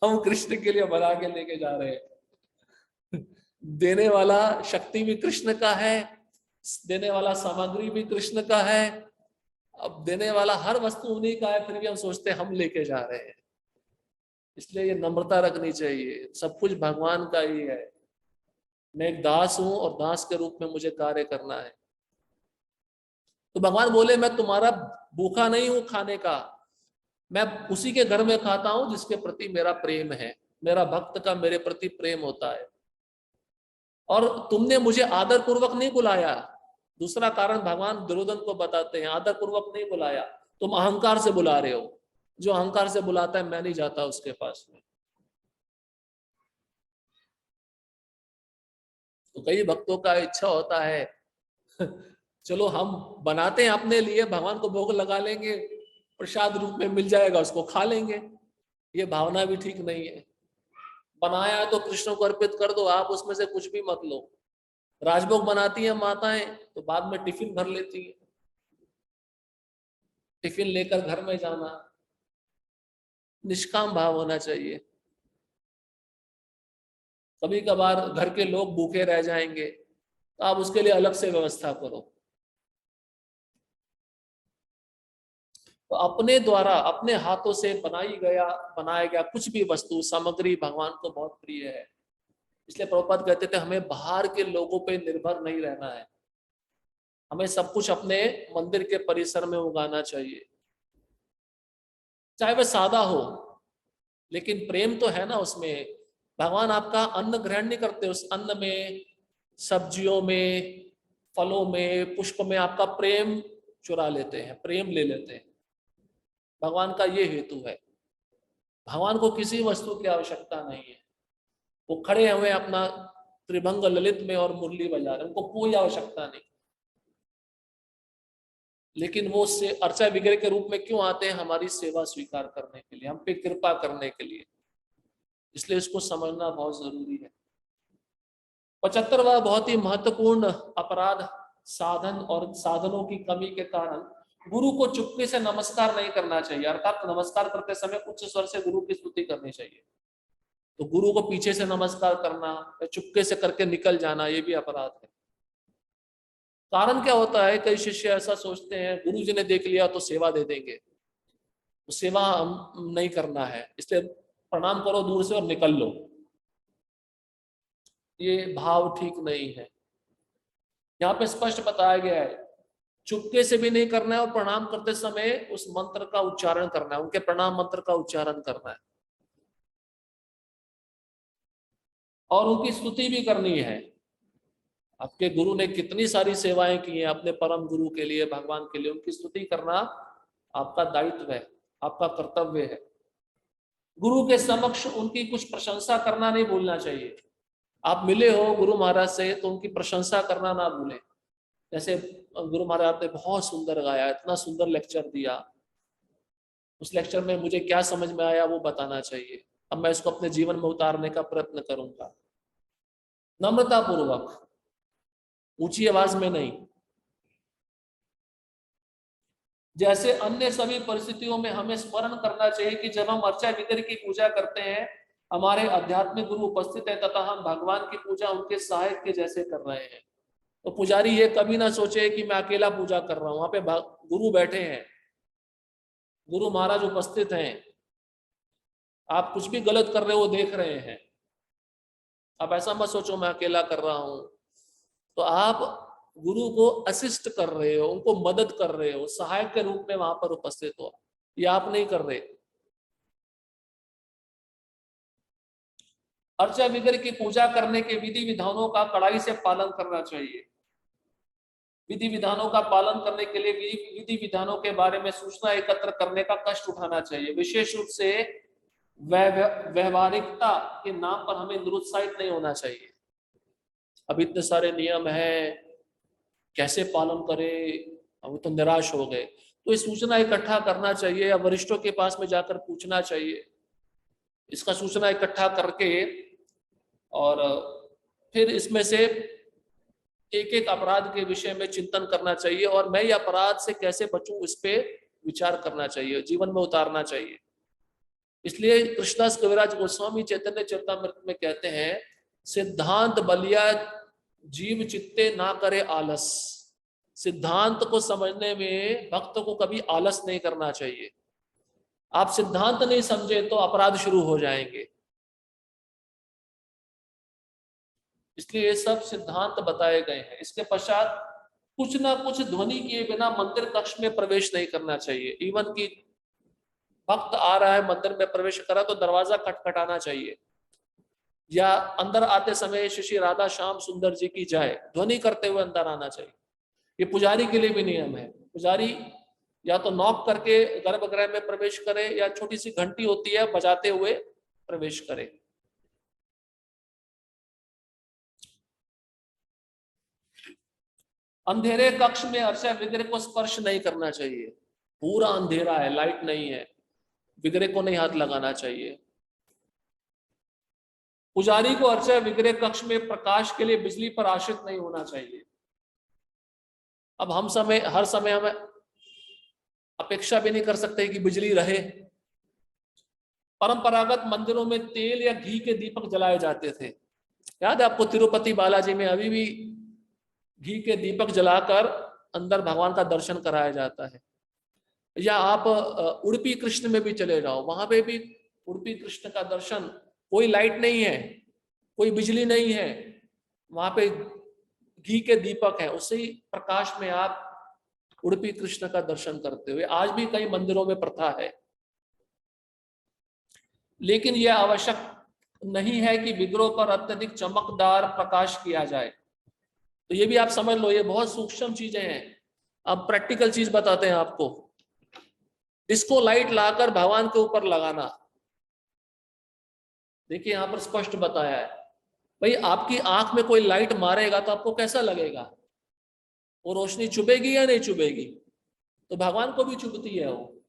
हम कृष्ण के लिए बना के लेके जा रहे हैं। देने वाला शक्ति भी कृष्ण का है, देने वाला सामग्री भी कृष्ण का है, अब देने वाला हर वस्तु उन्हीं का है, फिर भी हम सोचते हैं हम लेके जा रहे हैं। इसलिए ये नम्रता रखनी चाहिए, सब कुछ भगवान का ही है। मैं एक दास हूं और दास के रूप में मुझे कार्य करना है। तो भगवान बोले मैं तुम्हारा भूखा नहीं हूं खाने का, मैं उसी के घर में खाता हूं जिसके प्रति मेरा प्रेम है, मेरा भक्त का मेरे प्रति प्रेम होता है। और तुमने मुझे आदर पूर्वक नहीं बुलाया। दूसरा कारण भगवान दुर्योधन को बताते हैं, आदर पूर्वक नहीं बुलाया, तुम अहंकार से बुला रहे हो। जो अहंकार से बुलाता है मैं नहीं जाता उसके पास में। तो कई भक्तों का इच्छा होता है चलो हम बनाते हैं अपने लिए, भगवान को भोग लगा लेंगे, प्रसाद रूप में मिल जाएगा, उसको खा लेंगे। ये भावना भी ठीक नहीं है। बनाया है तो कृष्ण को अर्पित कर दो, आप उसमें से कुछ भी मत लो। राजभोग बनाती हैं माताएं तो बाद में टिफिन भर लेती है, टिफिन लेकर घर में जाना, निष्काम भाव होना चाहिए। कभी कभार घर के लोग भूखे रह जाएंगे तो आप उसके लिए अलग से व्यवस्था करो। तो अपने द्वारा अपने हाथों से बनाया गया कुछ भी वस्तु सामग्री भगवान को बहुत प्रिय है। इसलिए प्रभुपाद कहते थे हमें बाहर के लोगों पे निर्भर नहीं रहना है, हमें सब कुछ अपने मंदिर के परिसर में उगाना चाहिए, चाहे वह सादा हो, लेकिन प्रेम तो है ना उसमें। भगवान आपका अन्न ग्रहण नहीं करते, उस अन्न में, सब्जियों में, फलों में, पुष्प में आपका प्रेम चुरा लेते हैं, प्रेम ले लेते हैं। भगवान का ये हेतु है। भगवान को किसी वस्तु की आवश्यकता नहीं है, वो खड़े हुए अपना त्रिभंग ललित में और मुरली बजा रहे, उनको कोई आवश्यकता नहीं। लेकिन वो से अर्चा विग्रह के रूप में क्यों आते हैं? हमारी सेवा स्वीकार करने के लिए, हम पे कृपा करने के लिए। इसलिए इसको समझना बहुत जरूरी है। 75वां बहुत ही महत्वपूर्ण अपराध, साधन और साधनों की कमी के कारण गुरु को चुपके से नमस्कार नहीं करना चाहिए। अर्थात नमस्कार करते समय उच्च स्वर से गुरु की स्तुति करनी चाहिए। तो गुरु को पीछे से नमस्कार करना या चुपके से करके निकल जाना, ये भी अपराध है। कारण क्या होता है, कई शिष्य ऐसा सोचते हैं गुरु जी ने देख लिया तो सेवा दे देंगे, तो सेवा नहीं करना है, इसलिए प्रणाम करो दूर से और निकल लो। ये भाव ठीक नहीं है। यहाँ पे स्पष्ट बताया गया है चुपके से भी नहीं करना है, और प्रणाम करते समय उस मंत्र का उच्चारण करना है, उनके प्रणाम मंत्र का उच्चारण करना है, और उनकी स्तुति भी करनी है। आपके गुरु ने कितनी सारी सेवाएं की हैं अपने परम गुरु के लिए, भगवान के लिए, उनकी स्तुति करना आपका दायित्व है, आपका कर्तव्य है। गुरु के समक्ष उनकी कुछ प्रशंसा करना नहीं भूलना चाहिए। आप मिले हो गुरु महाराज से तो उनकी प्रशंसा करना ना भूलें। जैसे गुरु महाराज ने बहुत सुंदर गाया, इतना सुंदर लेक्चर दिया, उस लेक्चर में मुझे क्या समझ में आया वो बताना चाहिए। अब मैं इसको अपने जीवन में उतारने का प्रयत्न करूंगा, नम्रता पूर्वक, ऊंची आवाज में नहीं। जैसे अन्य सभी परिस्थितियों में हमें स्मरण करना चाहिए कि जब हम अर्चा विग्रह की पूजा करते हैं, हमारे आध्यात्मिक गुरु उपस्थित है तथा हम भगवान की पूजा उनके सहायक के जैसे कर रहे हैं। तो पुजारी ये कभी ना सोचे कि मैं अकेला पूजा कर रहा हूं, वहां पे गुरु बैठे हैं, गुरु महाराज उपस्थित हैं, आप कुछ भी गलत कर रहे हो वो देख रहे हैं। आप ऐसा मत सोचो मैं अकेला कर रहा हूं। तो आप गुरु को असिस्ट कर रहे हो, उनको मदद कर रहे हो, सहायक के रूप में वहां पर उपस्थित हो, ये आप नहीं कर रहे। अर्चा विग्रह की पूजा करने के विधि विधानों का कड़ाई से पालन करना चाहिए। विधि विधानों का पालन करने के लिए विधि विधानों के बारे में सूचना एकत्र करने का कष्ट उठाना चाहिए। विशेष रूप से व्यवहारिकता के नाम पर हमें निरुत्साहित नहीं होना चाहिए। अब इतने सारे नियम हैं, कैसे पालन करें, अब तो निराश हो गए। तो ये सूचना इकट्ठा करना चाहिए, या वरिष्ठों के पास में जाकर पूछना चाहिए। इसका सूचना इकट्ठा करके और फिर इसमें से एक एक अपराध के विषय में चिंतन करना चाहिए, और मैं ये अपराध से कैसे बचूं इस पे विचार करना चाहिए, जीवन में उतारना चाहिए। इसलिए कृष्णदास कविराज गोस्वामी चैतन्य चरितामृत में कहते हैं, सिद्धांत बलिया जीव चित्ते ना करे आलस। सिद्धांत को समझने में भक्त को कभी आलस नहीं करना चाहिए। आप सिद्धांत नहीं समझे तो अपराध शुरू हो जाएंगे। इसलिए ये सब सिद्धांत बताए गए हैं। इसके पश्चात कुछ ना कुछ ध्वनि किए बिना मंदिर कक्ष में प्रवेश नहीं करना चाहिए। इवन की भक्त आ रहा है मंदिर में प्रवेश करा तो दरवाजा खटखटाना चाहिए, या अंदर आते समय श्री राधा श्याम सुंदर जी की जय ध्वनि करते हुए अंदर आना चाहिए। ये पुजारी के लिए भी नियम है। पुजारी या तो नॉक करके गर्भगृह में प्रवेश करे, या छोटी सी घंटी होती है बजाते हुए प्रवेश करे। अंधेरे कक्ष में अर्चा विग्रह को स्पर्श नहीं करना चाहिए। पूरा अंधेरा है, लाइट नहीं है, विग्रह को नहीं हाथ लगाना चाहिए। पुजारी को अर्चा विग्रह कक्ष में प्रकाश के लिए बिजली पर आश्रित नहीं होना चाहिए। अब हम हर समय हमें अपेक्षा भी नहीं कर सकते कि बिजली रहे। परंपरागत मंदिरों में तेल या घी के दीपक जलाए जाते थे। याद है आपको, तिरुपति बालाजी में अभी भी घी के दीपक जलाकर अंदर भगवान का दर्शन कराया जाता है। या आप उडुपी कृष्ण में भी चले जाओ, वहां पे भी उडुपी कृष्ण का दर्शन, कोई लाइट नहीं है, कोई बिजली नहीं है, वहां पे घी के दीपक है, उसी प्रकाश में आप उडुपी कृष्ण का दर्शन करते हुए। आज भी कई मंदिरों में प्रथा है, लेकिन यह आवश्यक नहीं है कि विग्रह पर अत्यधिक चमकदार प्रकाश किया जाए। तो ये भी आप समझ लो, ये बहुत सूक्ष्म चीजें हैं। अब प्रैक्टिकल चीज बताते हैं आपको। डिस्को लाइट लाकर भगवान के ऊपर लगाना, देखिए यहां पर स्पष्ट बताया है। भाई आपकी आंख में कोई लाइट मारेगा तो आपको कैसा लगेगा? वो रोशनी चुभेगी या नहीं चुभेगी? तो भगवान को भी चुभती है वो।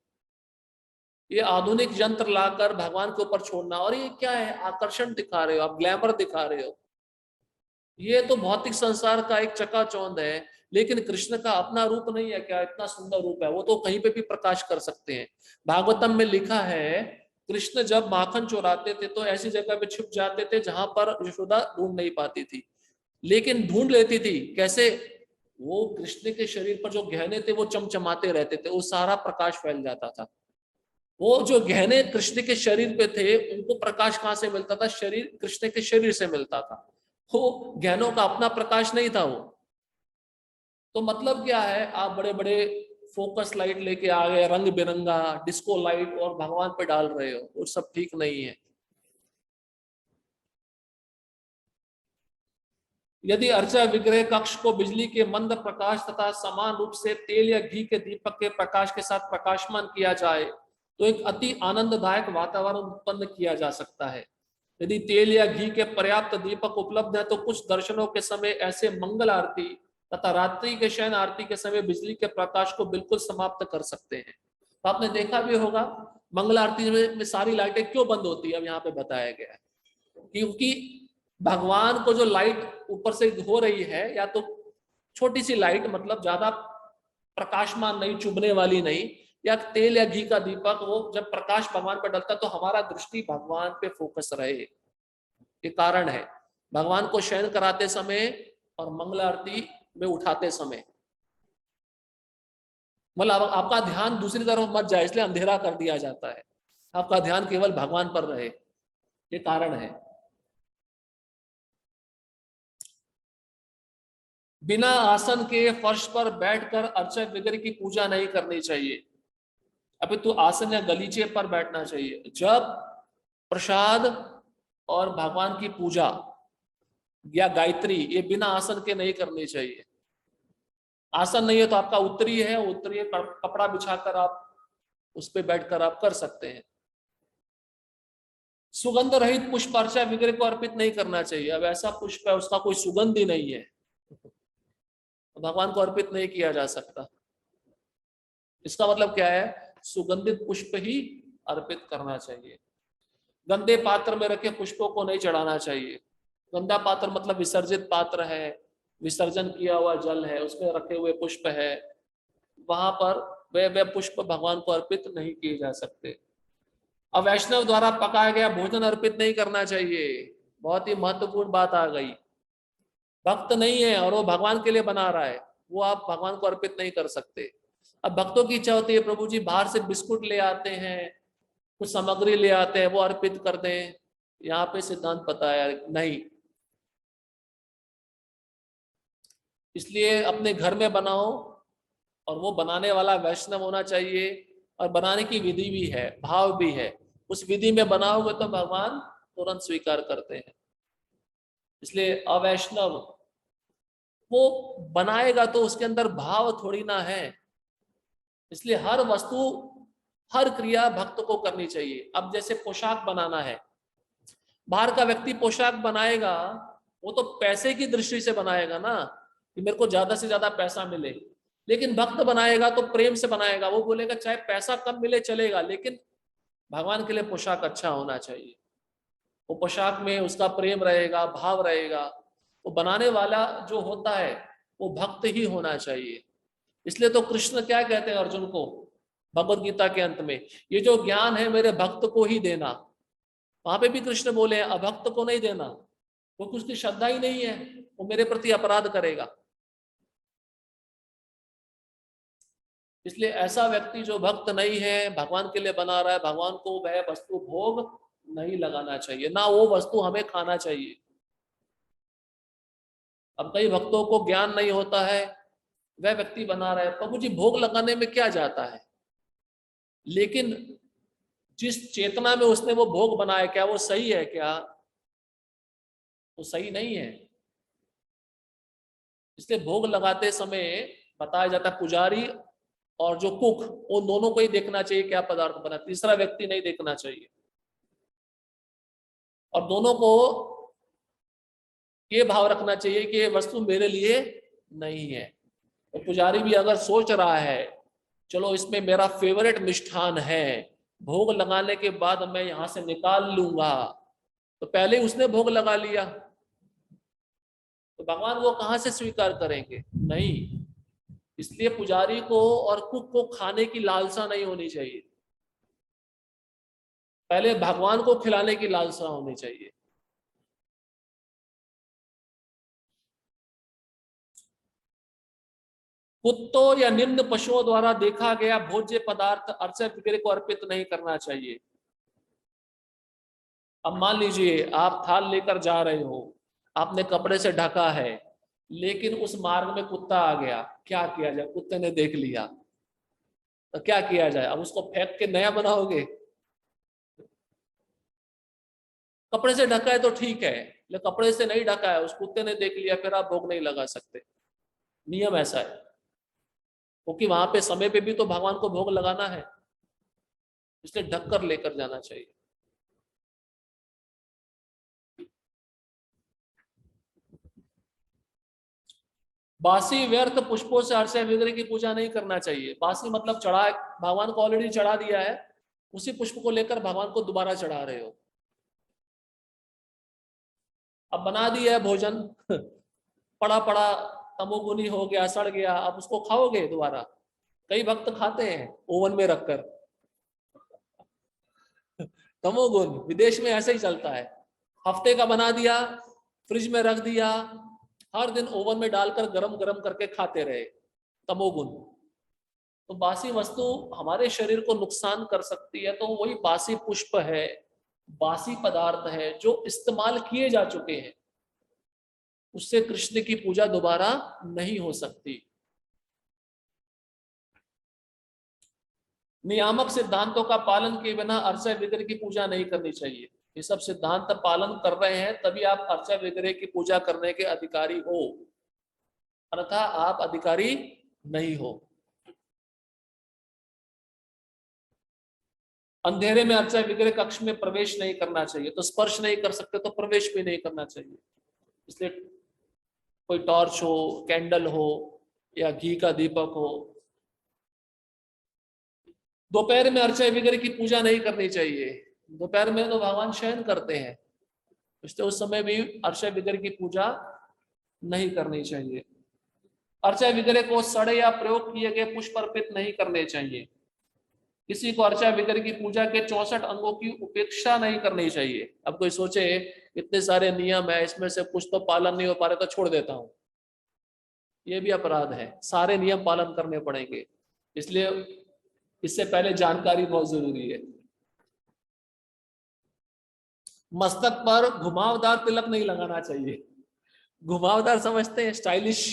ये आधुनिक यंत्र लाकर भगवान के ऊपर छोड़ना, और ये क्या है, आकर्षण दिखा रहे हो आप, ग्लैमर दिखा रहे हो। ये तो भौतिक संसार का एक चकाचौंध है, लेकिन कृष्ण का अपना रूप नहीं है क्या? इतना सुंदर रूप है, वो तो कहीं पे भी प्रकाश कर सकते हैं। भागवतम में लिखा है, कृष्ण जब माखन चुराते थे तो ऐसी जगह पे छिप जाते थे जहां पर यशोदा ढूंढ नहीं पाती थी, लेकिन ढूंढ लेती थी। कैसे? वो कृष्ण के शरीर पर जो गहने थे वो चमचमाते रहते थे, वो सारा प्रकाश फैल जाता था। वो जो गहने कृष्ण के शरीर पे थे उनको प्रकाश कहां से मिलता था? शरीर, कृष्ण के शरीर से मिलता था। वो गहनों का अपना प्रकाश नहीं था वो। तो मतलब क्या है, आप बड़े बड़े फोकस लाइट लेके आ गए, रंग बिरंगा डिस्को लाइट, और भगवान पे डाल रहे हो, वो सब ठीक नहीं है। यदि अर्चा विग्रह कक्ष को बिजली के मंद प्रकाश तथा समान रूप से तेल या घी के दीपक के प्रकाश के साथ प्रकाशमान किया जाए तो एक अति आनंददायक वातावरण उत्पन्न किया जा सकता है। यदि तेल या घी के पर्याप्त दीपक उपलब्ध है तो कुछ दर्शनों के समय ऐसे मंगल आरती तथा रात्रि के शयन आरती के समय बिजली के प्रकाश को बिल्कुल समाप्त कर सकते हैं। तो आपने देखा भी होगा मंगल आरती में सारी लाइटें क्यों बंद होती है, अब यहाँ पे बताया गया है। क्योंकि भगवान को जो लाइट ऊपर से हो रही है, या तो छोटी सी लाइट, मतलब ज्यादा प्रकाशमान नहीं, चुभने वाली नहीं, या तेल या घी का दीपक, वो जब प्रकाश भगवान पर डलता तो हमारा दृष्टि भगवान पे फोकस रहे, ये कारण है। भगवान को शयन कराते समय और मंगल आरती में उठाते समय, मतलब आपका ध्यान दूसरी तरफ मत जाए, इसलिए अंधेरा कर दिया जाता है, आपका ध्यान केवल भगवान पर रहे, ये कारण है। बिना आसन के फर्श पर बैठकर अर्चक विग्रह की पूजा नहीं करनी चाहिए, अभी तो आसन या गलीचे पर बैठना चाहिए। जब प्रसाद और भगवान की पूजा या गायत्री, ये बिना आसन के नहीं करनी चाहिए। आसन नहीं है तो आपका उत्तरी है, उत्तरी कपड़ा बिछाकर आप उस पर बैठकर आप कर सकते हैं। सुगंध रहित पुष्प अर्चा विग्रह को अर्पित नहीं करना चाहिए। अब ऐसा पुष्प है उसका कोई सुगंध ही नहीं है, भगवान को अर्पित नहीं किया जा सकता। इसका मतलब क्या है, सुगंधित पुष्प ही अर्पित करना चाहिए। गंदे पात्र में रखे पुष्पों को नहीं चढ़ाना चाहिए। गंदा पात्र मतलब विसर्जित पात्र है, विसर्जन किया हुआ जल है, उसमें रखे हुए पुष्प है, वहां पर वे पुष्प भगवान को अर्पित नहीं किए जा सकते। अवैष्णव द्वारा पकाया गया भोजन अर्पित नहीं करना चाहिए। बहुत ही महत्वपूर्ण बात आ गई। भक्त नहीं है और वो भगवान के लिए बना रहा है, वो आप भगवान को अर्पित नहीं कर सकते। अब भक्तों की इच्छा होती है प्रभु जी बाहर से बिस्कुट ले आते हैं, कुछ सामग्री ले आते हैं, वो अर्पित कर दें। यहाँ पे सिद्धांत पता है नहीं, इसलिए अपने घर में बनाओ, और वो बनाने वाला वैष्णव होना चाहिए, और बनाने की विधि भी है, भाव भी है। उस विधि में बनाओगे तो भगवान तुरंत स्वीकार करते हैं। इसलिए अवैष्णव वो बनाएगा तो उसके अंदर भाव थोड़ी ना है। इसलिए हर वस्तु, हर क्रिया भक्त को करनी चाहिए। अब जैसे पोशाक बनाना है, बाहर का व्यक्ति पोशाक बनाएगा वो तो पैसे की दृष्टि से बनाएगा ना, कि मेरे को ज्यादा से ज्यादा पैसा मिले। लेकिन भक्त बनाएगा तो प्रेम से बनाएगा, वो बोलेगा चाहे पैसा कम मिले चलेगा, लेकिन भगवान के लिए पोशाक अच्छा होना चाहिए। वो पोशाक में उसका प्रेम रहेगा, भाव रहेगा। वो बनाने वाला जो होता है वो भक्त ही होना चाहिए। इसलिए तो कृष्ण क्या कहते हैं अर्जुन को भगवत गीता के अंत में, ये जो ज्ञान है मेरे भक्त को ही देना। वहां पे भी कृष्ण बोले अभक्त को नहीं देना, क्योंकि उसकी श्रद्धा ही नहीं है, वो मेरे प्रति अपराध करेगा। इसलिए ऐसा व्यक्ति जो भक्त नहीं है, भगवान के लिए बना रहा है, भगवान को वह वस्तु भोग नहीं लगाना चाहिए, ना वो वस्तु हमें खाना चाहिए। अब कई भक्तों को ज्ञान नहीं होता है, वह व्यक्ति बना रहा है, प्रभु जी भोग लगाने में क्या जाता है, लेकिन जिस चेतना में उसने वो भोग बनाया क्या वो सही है क्या, वो सही नहीं है। इसलिए भोग लगाते समय बताया जाता है पुजारी और जो कुक, उन दोनों को ही देखना चाहिए क्या पदार्थ बना, तीसरा व्यक्ति नहीं देखना चाहिए। और दोनों को ये भाव रखना चाहिए कि ये वस्तु मेरे लिए नहीं है। तो पुजारी भी अगर सोच रहा है चलो इसमें मेरा फेवरेट मिष्ठान है, भोग लगाने के बाद मैं यहां से निकाल लूंगा, तो पहले ही उसने भोग लगा लिया, तो भगवान वो कहां से स्वीकार करेंगे, नहीं। इसलिए पुजारी को और कुक को खाने की लालसा नहीं होनी चाहिए, पहले भगवान को खिलाने की लालसा होनी चाहिए। कुत्तों या निम्न पशुओं द्वारा देखा गया भोज्य पदार्थ अर्चक विग्रह को अर्पित नहीं करना चाहिए। अब मान लीजिए आप थाल लेकर जा रहे हो, आपने कपड़े से ढका है, लेकिन उस मार्ग में कुत्ता आ गया, क्या किया जाए? कुत्ते ने देख लिया तो क्या किया जाए? अब उसको फेंक के नया बनाओगे? कपड़े से ढका है तो ठीक है, लेकिन कपड़े से नहीं ढका है, उस कुत्ते ने देख लिया, फिर आप भोग नहीं लगा सकते। नियम ऐसा है, क्योंकि वहां पे समय पे भी तो भगवान को भोग लगाना है, इसलिए ढक कर लेकर जाना चाहिए। बासी व्यर्थ पुष्पों से अर्चना विग्रह की पूजा नहीं करना चाहिए। बासी मतलब चढ़ा, भगवान को ऑलरेडी चढ़ा दिया है, उसी पुष्प को लेकर भगवान को दोबारा चढ़ा रहे हो। अब बना दिया है भोजन पड़ा पड़ा, तमोगुनी हो गया, सड़ गया, अब उसको खाओगे दोबारा? कई भक्त खाते हैं ओवन में रखकर। तमोगुण विदेश में ऐसे ही चलता है, हफ्ते का बना दिया, फ्रिज में रख दिया, हर दिन ओवन में डालकर गरम गरम करके खाते रहे। तमोगुण। तो बासी वस्तु हमारे शरीर को नुकसान कर सकती है, तो वही बासी पुष्प है, बासी पदार्थ है जो इस्तेमाल किए जा चुके हैं, उससे कृष्ण की पूजा दोबारा नहीं हो सकती। नियामक सिद्धांतों का पालन किए बिना अर्चा विग्रह की पूजा नहीं करनी चाहिए। ये सब सिद्धांत पालन कर रहे हैं तभी आप अर्चा विग्रह की पूजा करने के अधिकारी हो, अन्यथा आप अधिकारी नहीं हो। अंधेरे में अर्चा विग्रह कक्ष में प्रवेश नहीं करना चाहिए, तो स्पर्श नहीं कर सकते तो प्रवेश भी नहीं करना चाहिए। इसलिए कोई टॉर्च हो, कैंडल हो या घी का दीपक हो। दोपहर में अर्चा विग्रह की पूजा नहीं करनी चाहिए, दोपहर में तो भगवान शयन करते हैं, इसलिए उस समय भी अर्चा विग्रह की पूजा नहीं करनी चाहिए। अर्चा विग्रह को सड़े या प्रयोग किए गए पुष्प अर्पित नहीं करने चाहिए। किसी को अर्चा विग्रह की पूजा के 64 अंगों की उपेक्षा नहीं करनी चाहिए। अब कोई सोचे इतने सारे नियम है, इसमें से कुछ तो पालन नहीं हो पा रहे तो छोड़ देता हूं, ये भी अपराध है। सारे नियम पालन करने पड़ेंगे, इसलिए इससे पहले जानकारी बहुत जरूरी है। मस्तक पर घुमावदार तिलक नहीं लगाना चाहिए। घुमावदार समझते हैं स्टाइलिश,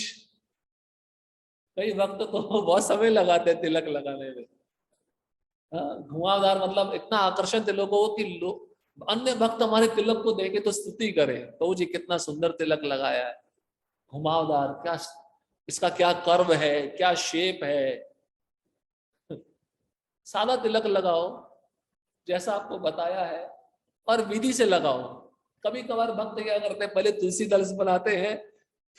कई वक्त तो बहुत समय लगाते हैं तिलक लगाने में। घुमावदार मतलब इतना आकर्षण तिलक हो कि लोग, अन्य भक्त हमारे तिलक को देखे तो स्तुति करें, तो जी कितना सुंदर तिलक लगाया है। घुमावदार, क्या इसका क्या कर्व है, क्या शेप है। सादा तिलक लगाओ जैसा आपको बताया है, और विधि से लगाओ। कभी कभार भक्त क्या करते हैं, पहले तुलसी दल बनाते हैं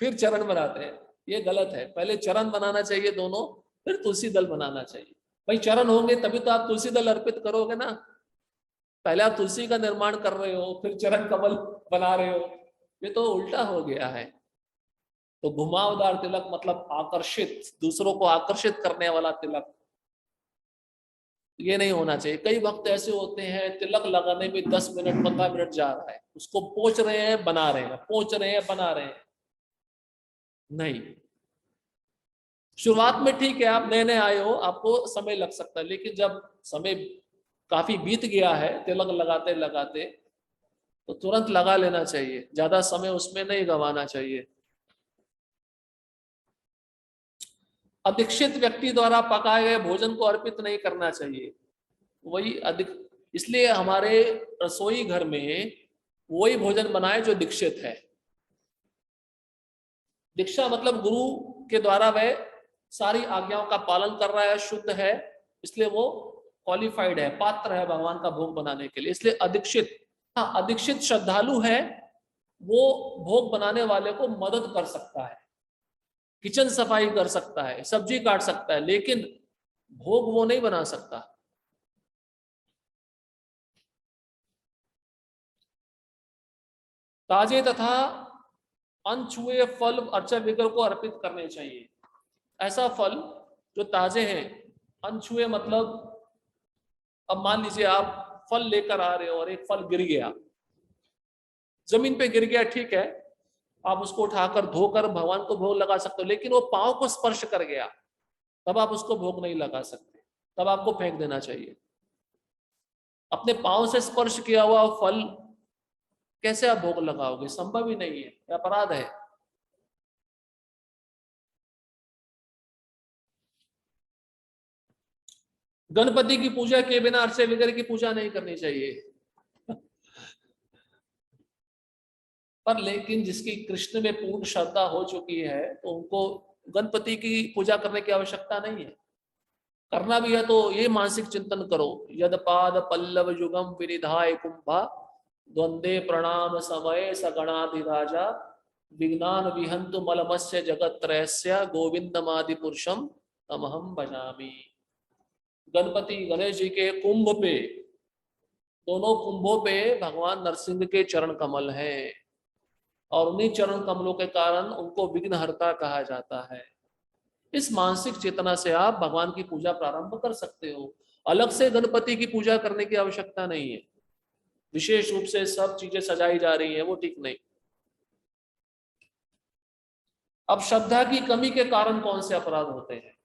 फिर चरण बनाते हैं, ये गलत है। पहले चरण बनाना चाहिए दोनों, फिर तुलसी दल बनाना चाहिए। भाई चरण होंगे तभी तो आप तुलसी दल अर्पित करोगे ना। पहले आप तुलसी का निर्माण कर रहे हो फिर चरण कमल बना रहे हो, ये तो उल्टा हो गया है। तो घुमावदार तिलक मतलब आकर्षित, दूसरों को आकर्षित करने वाला तिलक, ये नहीं होना चाहिए। कई वक्त ऐसे होते हैं तिलक लगाने में 10 मिनट 15 मिनट जा रहा है, उसको पोंछ रहे हैं बना रहे हैं, पोंछ रहे हैं बना रहे हैं। नहीं, शुरुआत में ठीक है, आप नए नए आए हो, आपको समय लग सकता है, लेकिन जब समय काफी बीत गया है तिलक लगाते लगाते, तो तुरंत लगा लेना चाहिए, ज्यादा समय उसमें नहीं गंवाना चाहिए। अदीक्षित व्यक्ति द्वारा पकाए गए भोजन को अर्पित नहीं करना चाहिए। वही अधिक, इसलिए हमारे रसोई घर में वही भोजन बनाए जो दीक्षित है। दीक्षा मतलब गुरु के द्वारा वह सारी आज्ञाओं का पालन कर रहा है, शुद्ध है, इसलिए वो क्वालिफाइड है, पात्र है भगवान का भोग बनाने के लिए, इसलिए अदीक्षित। हाँ, अदीक्षित श्रद्धालु है, वो भोग बनाने वाले को मदद कर सकता है, किचन सफाई कर सकता है, सब्जी काट सकता है, लेकिन भोग वो नहीं बना सकता। ताजे तथा अनछुए फल अर्चा विग्रह को अर्पित करने चाहिए। ऐसा फल जो ताजे हैं, अनछुए मतलब अब मान लीजिए आप फल लेकर आ रहे हो और एक फल गिर गया, जमीन पे गिर गया, ठीक है, आप उसको उठाकर धोकर भगवान को भोग लगा सकते हो, लेकिन वो पांव को स्पर्श कर गया, तब आप उसको भोग नहीं लगा सकते, तब आपको फेंक देना चाहिए। अपने पांव से स्पर्श किया हुआ फल कैसे आप भोग लगाओगे? संभव ही नहीं है, अपराध है। गणपति की पूजा के बिना अर्चे वगैरह की पूजा नहीं करनी चाहिए। पर लेकिन जिसकी कृष्ण में पूर्ण श्रद्धा हो चुकी है तो उनको गणपति की पूजा करने की आवश्यकता नहीं है। करना भी है तो ये मानसिक चिंतन करो, यद पाद पल्लव युगम विनिधाय कुंभा द्वंद्वे प्रणाम समय सगणाधिराजा विघ्नान विहंतु मलमस्य जगत्त्रयस्य गोविंदमादि पुरुषम तमहम भजामि। गणपति गणेश जी के कुंभ पे, दोनों कुंभों पे भगवान नरसिंह के चरण कमल हैं और उन्हीं चरण कमलों के कारण उनको विघ्नहर्ता कहा जाता है। इस मानसिक चेतना से आप भगवान की पूजा प्रारंभ कर सकते हो। अलग से गणपति की पूजा करने की आवश्यकता नहीं है। विशेष रूप से सब चीजें सजाई जा रही है, वो ठीक नहीं। अब श्रद्धा की कमी के कारण कौन से अपराध होते हैं,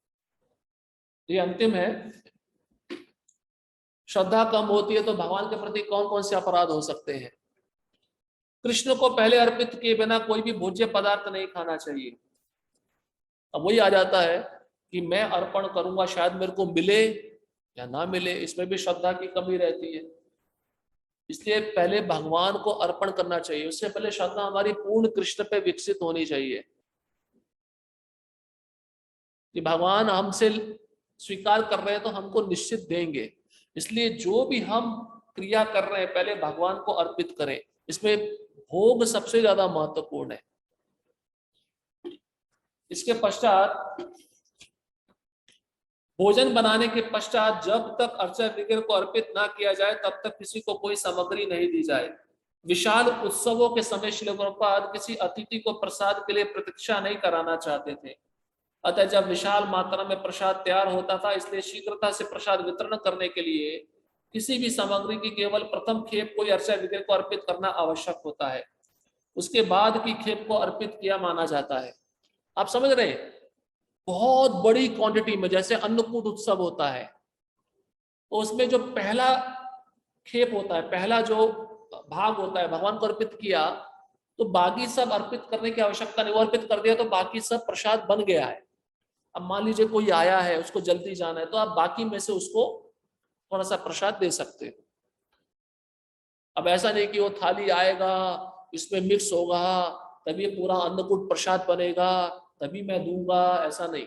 ये अंतिम है। श्रद्धा कम होती है तो भगवान के प्रति कौन कौन से अपराध हो सकते हैं। कृष्ण को पहले अर्पित किए बिना कोई भी भोज्य पदार्थ नहीं खाना चाहिए। अब वही आ जाता है कि मैं अर्पण करूंगा, शायद मेरे को मिले या ना मिले, इसमें भी श्रद्धा की कमी रहती है। इसलिए पहले भगवान को अर्पण करना चाहिए, उससे पहले श्रद्धा हमारी पूर्ण कृष्ण पे विकसित होनी चाहिए कि भगवान हमसे स्वीकार कर रहे हैं तो हमको निश्चित देंगे। इसलिए जो भी हम क्रिया कर रहे हैं पहले भगवान को अर्पित करें। इसमें भोग सबसे ज्यादा महत्वपूर्ण है। इसके पश्चात भोजन बनाने के पश्चात जब तक अर्चा विग्रह को अर्पित ना किया जाए तब तक किसी को कोई सामग्री नहीं दी जाए। विशाल उत्सवों के समय श्रील प्रभुपाद किसी अतिथि को प्रसाद के लिए प्रतीक्षा नहीं कराना चाहते थे। अतः जब विशाल मात्रा में प्रसाद तैयार होता था, इसलिए शीघ्रता से प्रसाद वितरण करने के लिए किसी भी सामग्री की केवल प्रथम खेप कोई अर्चा विग्रह को अर्पित करना आवश्यक होता है। उसके बाद की खेप को अर्पित किया माना जाता है। आप समझ रहे हैं, बहुत बड़ी क्वांटिटी में, जैसे अन्नकूट उत्सव होता है तो उसमें जो पहला खेप होता है, पहला जो भाग होता है, भगवान को अर्पित किया तो बाकी सब अर्पित करने की आवश्यकता नहीं। वो अर्पित कर दिया तो बाकी सब प्रसाद बन गया है। अब मान लीजिए कोई आया है, उसको जल्दी जाना है, तो आप बाकी में से उसको थोड़ा सा प्रसाद दे सकते हो। अब ऐसा नहीं कि वो थाली आएगा, इसमें मिक्स होगा, तभी पूरा अन्नकूट प्रसाद बनेगा, तभी मैं दूंगा, ऐसा नहीं।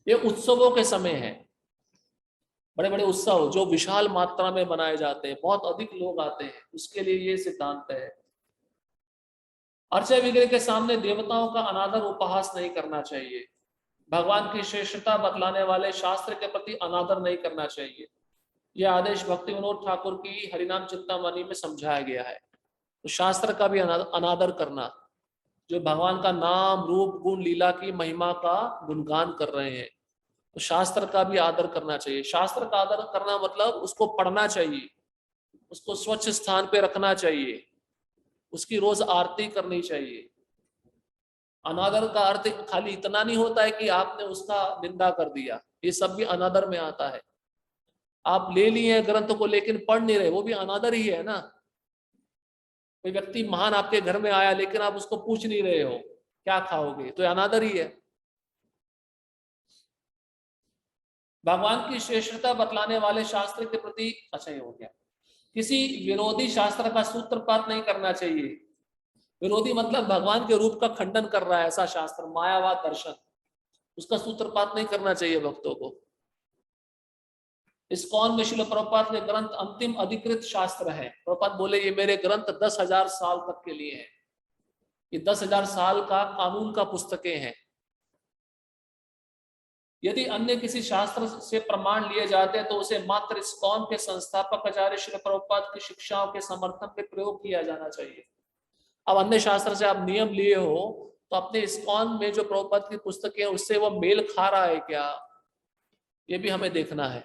ये उत्सवों के समय है, बड़े बड़े उत्सव जो विशाल मात्रा में मनाए जाते हैं, बहुत अधिक लोग आते हैं, उसके लिए ये सिद्धांत है। अर्चा विग्रह के सामने देवताओं का अनादर उपहास नहीं करना चाहिए। भगवान की श्रेष्ठता बतलाने वाले शास्त्र के प्रति अनादर नहीं करना चाहिए। यह आदेश भक्ति विनोद ठाकुर की हरिनाम चिंतामणि में समझाया गया है। तो शास्त्र का भी अनादर करना, जो भगवान का नाम रूप गुण लीला की महिमा का गुणगान कर रहे हैं, तो शास्त्र का भी आदर करना चाहिए। शास्त्र का आदर करना मतलब उसको पढ़ना चाहिए, उसको स्वच्छ स्थान पे रखना चाहिए, उसकी रोज आरती करनी चाहिए। अनादर का अर्थ खाली इतना नहीं होता है कि आपने उसका निंदा कर दिया, ये सब भी अनादर में आता है। आप ले लिए ग्रंथ को लेकिन पढ़ नहीं रहे, वो भी अनादर ही है ना। कोई व्यक्ति महान आपके घर में आया लेकिन आप उसको पूछ नहीं रहे हो क्या खाओगे, तो अनादर ही है। भगवान की श्रेष्ठता बतलाने वाले शास्त्र के प्रति, अच्छा ये हो गया, किसी विरोधी शास्त्र का सूत्रपात नहीं करना चाहिए। विरोधी मतलब भगवान के रूप का खंडन कर रहा है ऐसा शास्त्र, मायावाद दर्शन, उसका सूत्रपात नहीं करना चाहिए भक्तों को। इस्कॉन में श्रील प्रभुपाद के ग्रंथ अंतिम अधिकृत शास्त्र है। प्रभुपाद बोले ये मेरे ग्रंथ 10,000 साल तक के लिए हैं, ये 10,000 साल का कानून का पुस्तकें हैं। यदि अन्य किसी शास्त्र से प्रमाण लिए जाते हैं तो उसे मात्र इस्कॉन के संस्थापक आचार्य श्रील प्रभुपाद की शिक्षाओं के समर्थन में प्रयोग किया जाना चाहिए। अब अन्य शास्त्र से आप नियम लिए हो तो अपने इस्कॉन में जो प्रभुपाद की पुस्तकें हैं उससे वो मेल खा रहा है क्या, ये भी हमें देखना है।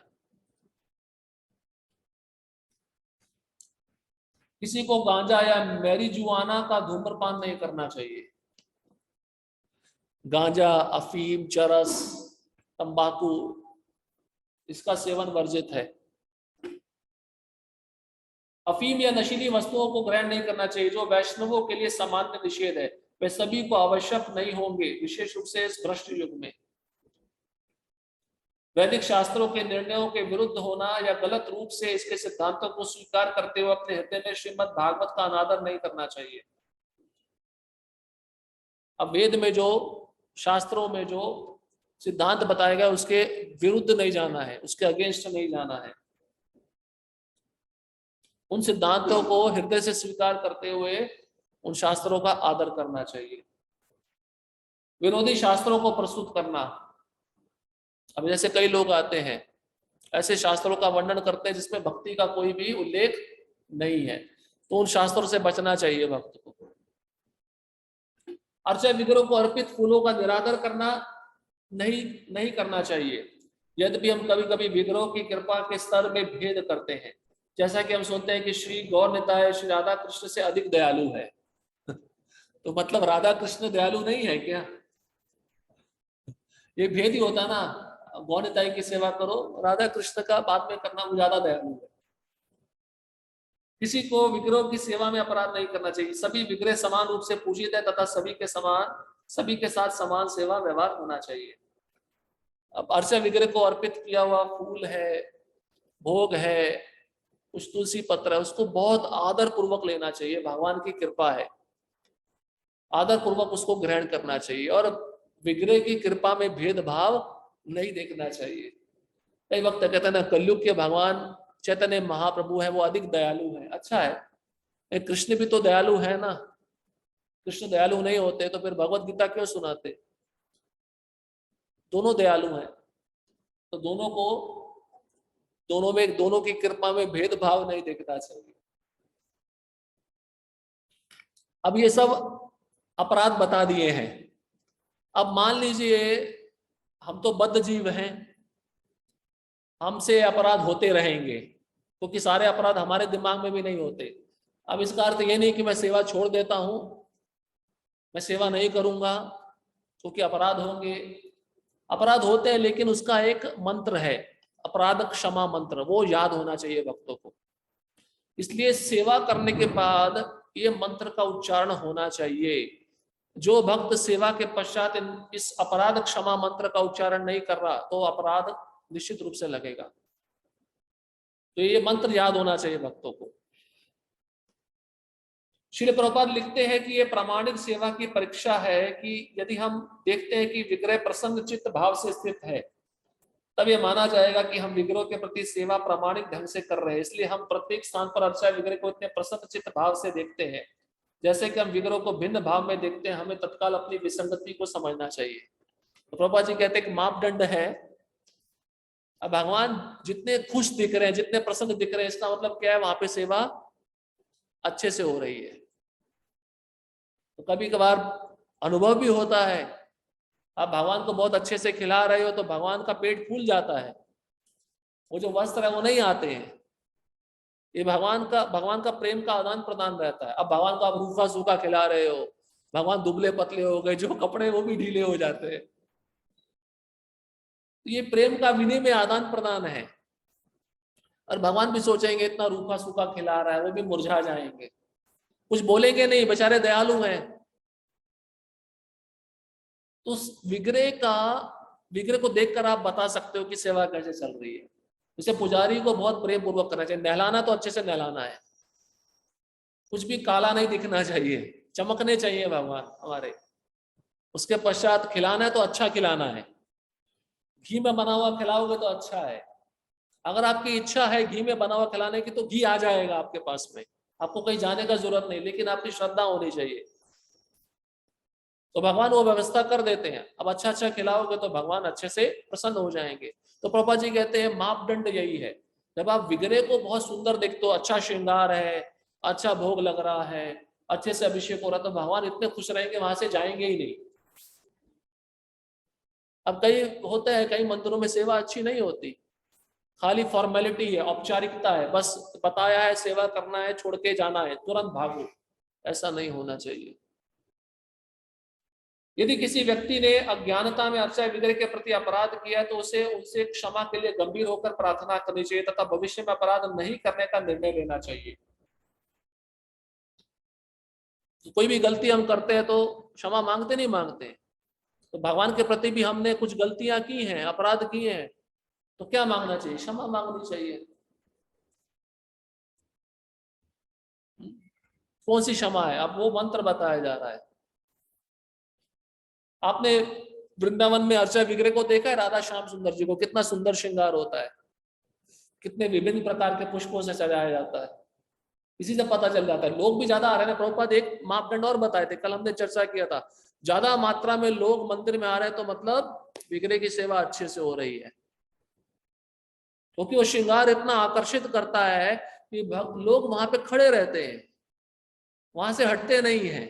किसी को गांजा या मैरिजुआना का धूम्रपान नहीं करना चाहिए। गांजा, अफीम, चरस, तंबाकू, इसका सेवन वर्जित है। अफीम या नशीली वस्तुओं को ग्रहण नहीं करना चाहिए, जो वैष्णवों के लिए सामान्य निषेध है। वे सभी को आवश्यक नहीं होंगे, विशेष रूप से इस भ्रष्ट युग में। वैदिक शास्त्रों के निर्णयों के विरुद्ध होना या गलत रूप से इसके सिद्धांतों को स्वीकार करते हुए अपने हृदय में श्रीमद् भागवत का अनादर नहीं करना चाहिए। अब वेद में जो, शास्त्रों में जो सिद्धांत बताया गया उसके विरुद्ध नहीं जाना है, उसके अगेंस्ट नहीं जाना है। उन सिद्धांतों को हृदय से स्वीकार करते हुए उन शास्त्रों का आदर करना चाहिए। विरोधी शास्त्रों को प्रस्तुत करना, अब जैसे कई लोग आते हैं ऐसे शास्त्रों का वर्णन करते हैं जिसमें भक्ति का कोई भी उल्लेख नहीं है, तो उन शास्त्रों से बचना चाहिए भक्त को। अर्चा विग्रह को अर्पित फूलों का निरादर करना नहीं करना चाहिए। यद्यपि हम कभी कभी विग्रहों की कृपा के स्तर में भेद करते हैं, जैसा कि हम सुनते हैं कि श्री गौर निताय श्री राधा कृष्ण से अधिक दयालु है। तो मतलब राधा कृष्ण दयालु नहीं है क्या? ये भेद ही होता ना, गौर निताई की सेवा करो, राधा कृष्ण का बाद में करना वो ज्यादा दयालु है। किसी को विग्रह की सेवा में अपराध नहीं करना चाहिए। सभी विग्रह समान रूप से पूजित है तथा सभी के साथ समान सेवा व्यवहार होना चाहिए। अब अर्चा विग्रह को अर्पित किया हुआ फूल है, भोग है, कुछ तुलसी पत्र है, उसको बहुत आदर पूर्वक लेना चाहिए। भगवान की कृपा है, आदर पूर्वक उसको ग्रहण करना चाहिए और विग्रह की कृपा में भेदभाव नहीं देखना चाहिए। कई वक्त कहते हैं ना, कलयुग के भगवान चैतन्य महाप्रभु है वो अधिक दयालु है। अच्छा है, कृष्ण भी तो दयालु है ना। कृष्ण दयालु नहीं होते तो फिर भगवत गीता क्यों सुनाते? दोनों दयालु हैं, तो दोनों की कृपा में भेदभाव नहीं देखना चाहिए। अब ये सब अपराध बता दिए हैं। अब मान लीजिए हम तो बद्ध जीव हैं, हमसे अपराध होते रहेंगे, क्योंकि तो सारे अपराध हमारे दिमाग में भी नहीं होते। अब इसका अर्थ ये नहीं कि मैं सेवा छोड़ देता हूं, मैं सेवा नहीं करूंगा क्योंकि अपराध होंगे। अपराध होते हैं, लेकिन उसका एक मंत्र है, अपराध क्षमा मंत्र, वो याद होना चाहिए भक्तों को। इसलिए सेवा करने के बाद ये मंत्र का उच्चारण होना चाहिए। जो भक्त सेवा के पश्चात इस अपराध क्षमा मंत्र का उच्चारण नहीं कर रहा तो अपराध निश्चित रूप से लगेगा। तो ये मंत्र याद होना चाहिए भक्तों को। श्रील प्रभुपाद लिखते हैं कि ये प्रामाणिक सेवा की परीक्षा है कि यदि हम देखते हैं कि विग्रह प्रसन्न चित्त भाव से स्थित है, तब ये माना जाएगा कि हम विग्रह के प्रति सेवा प्रामाणिक ढंग से कर रहे हैं। इसलिए हम प्रत्येक स्थान पर अर्चा विग्रह को इतने प्रसन्न चित्त भाव से देखते हैं। जैसे कि हम विग्रह को भिन्न भाव में देखते हैं, हमें तत्काल अपनी विसंगति को समझना चाहिए। तो प्रभुपाद जी कहते हैं कि मापदंड है, अब भगवान जितने खुश दिख रहे हैं, जितने प्रसन्न दिख रहे हैं, इसका मतलब क्या है? वहां पे सेवा अच्छे से हो रही है। तो कभी कभार अनुभव भी होता है, आप भगवान को बहुत अच्छे से खिला रहे हो तो भगवान का पेट फूल जाता है, वो जो वस्त्र है वो नहीं आते हैं। ये भगवान का प्रेम का आदान प्रदान रहता है। अब भगवान को आप रूखा सूखा खिला रहे हो, भगवान दुबले पतले हो गए, जो कपड़े वो भी ढीले हो जाते हैं। तो ये प्रेम का विनिमय आदान प्रदान है। और भगवान भी सोचेंगे इतना रूखा सूखा खिला रहा है, वो भी मुरझा जाएंगे, कुछ बोलेंगे नहीं, बेचारे दयालु हैं। तो विग्रह को देखकर आप बता सकते हो कि सेवा कैसे चल रही है। जैसे पुजारी को बहुत प्रेम पूर्वक करना चाहिए, नहलाना तो अच्छे से नहलाना है, कुछ भी काला नहीं दिखना चाहिए, चमकने चाहिए भगवान हमारे। उसके पश्चात खिलाना है तो अच्छा खिलाना है, घी में बना हुआ खिलाओगे तो अच्छा है। अगर आपकी इच्छा है घी में बना हुआ खिलाने की तो घी आ जाएगा आपके पास में, आपको कहीं जाने का जरूरत नहीं, लेकिन आपकी श्रद्धा होनी चाहिए। तो भगवान वो व्यवस्था कर देते हैं। अब अच्छा खिलाओगे तो भगवान अच्छे से प्रसन्न हो जाएंगे। तो प्रभुपाद जी कहते हैं मापदंड यही है, जब आप विग्रह को बहुत सुंदर देखते हो, अच्छा श्रृंगार है, अच्छा भोग लग रहा है, अच्छे से अभिषेक हो रहा, तो भगवान इतने खुश रहेंगे, वहां से जाएंगे ही नहीं। अब कई होता है, कई मंदिरों में सेवा अच्छी नहीं होती, खाली फॉर्मेलिटी है, औपचारिकता है, बस बताया है सेवा करना है, छोड़ के जाना है, तुरंत भागो। ऐसा नहीं होना चाहिए। यदि किसी व्यक्ति ने अज्ञानता में अर्चा विग्रह के प्रति अपराध किया तो उसे उनसे क्षमा के लिए गंभीर होकर प्रार्थना करनी चाहिए तथा भविष्य में अपराध नहीं करने का निर्णय लेना चाहिए। तो कोई भी गलती हम करते हैं तो क्षमा मांगते नहीं मांगते, तो भगवान के प्रति भी हमने कुछ गलतियां की हैं, अपराध किए हैं, तो क्या मांगना चाहिए? क्षमा मांगनी चाहिए। कौन सी क्षमा है? अब वो मंत्र बताया जा रहा है। आपने वृंदावन में अर्चा विग्रह को देखा है? राधा श्याम सुंदर जी को कितना सुंदर श्रृंगार होता है, कितने विभिन्न प्रकार के पुष्पों से सजाया जाता है। इसी से पता चल जाता है। लोग भी ज्यादा आ रहे हैं। प्रभुपाद एक मापदंड और बताए थे, कल हमने चर्चा किया था, ज्यादा मात्रा में लोग मंदिर में आ रहे हैं तो मतलब विग्रह की सेवा अच्छे से हो रही है, क्योंकि वो श्रृंगार इतना आकर्षित करता है कि भक्त लोग वहां पे खड़े रहते हैं, वहां से हटते नहीं हैं।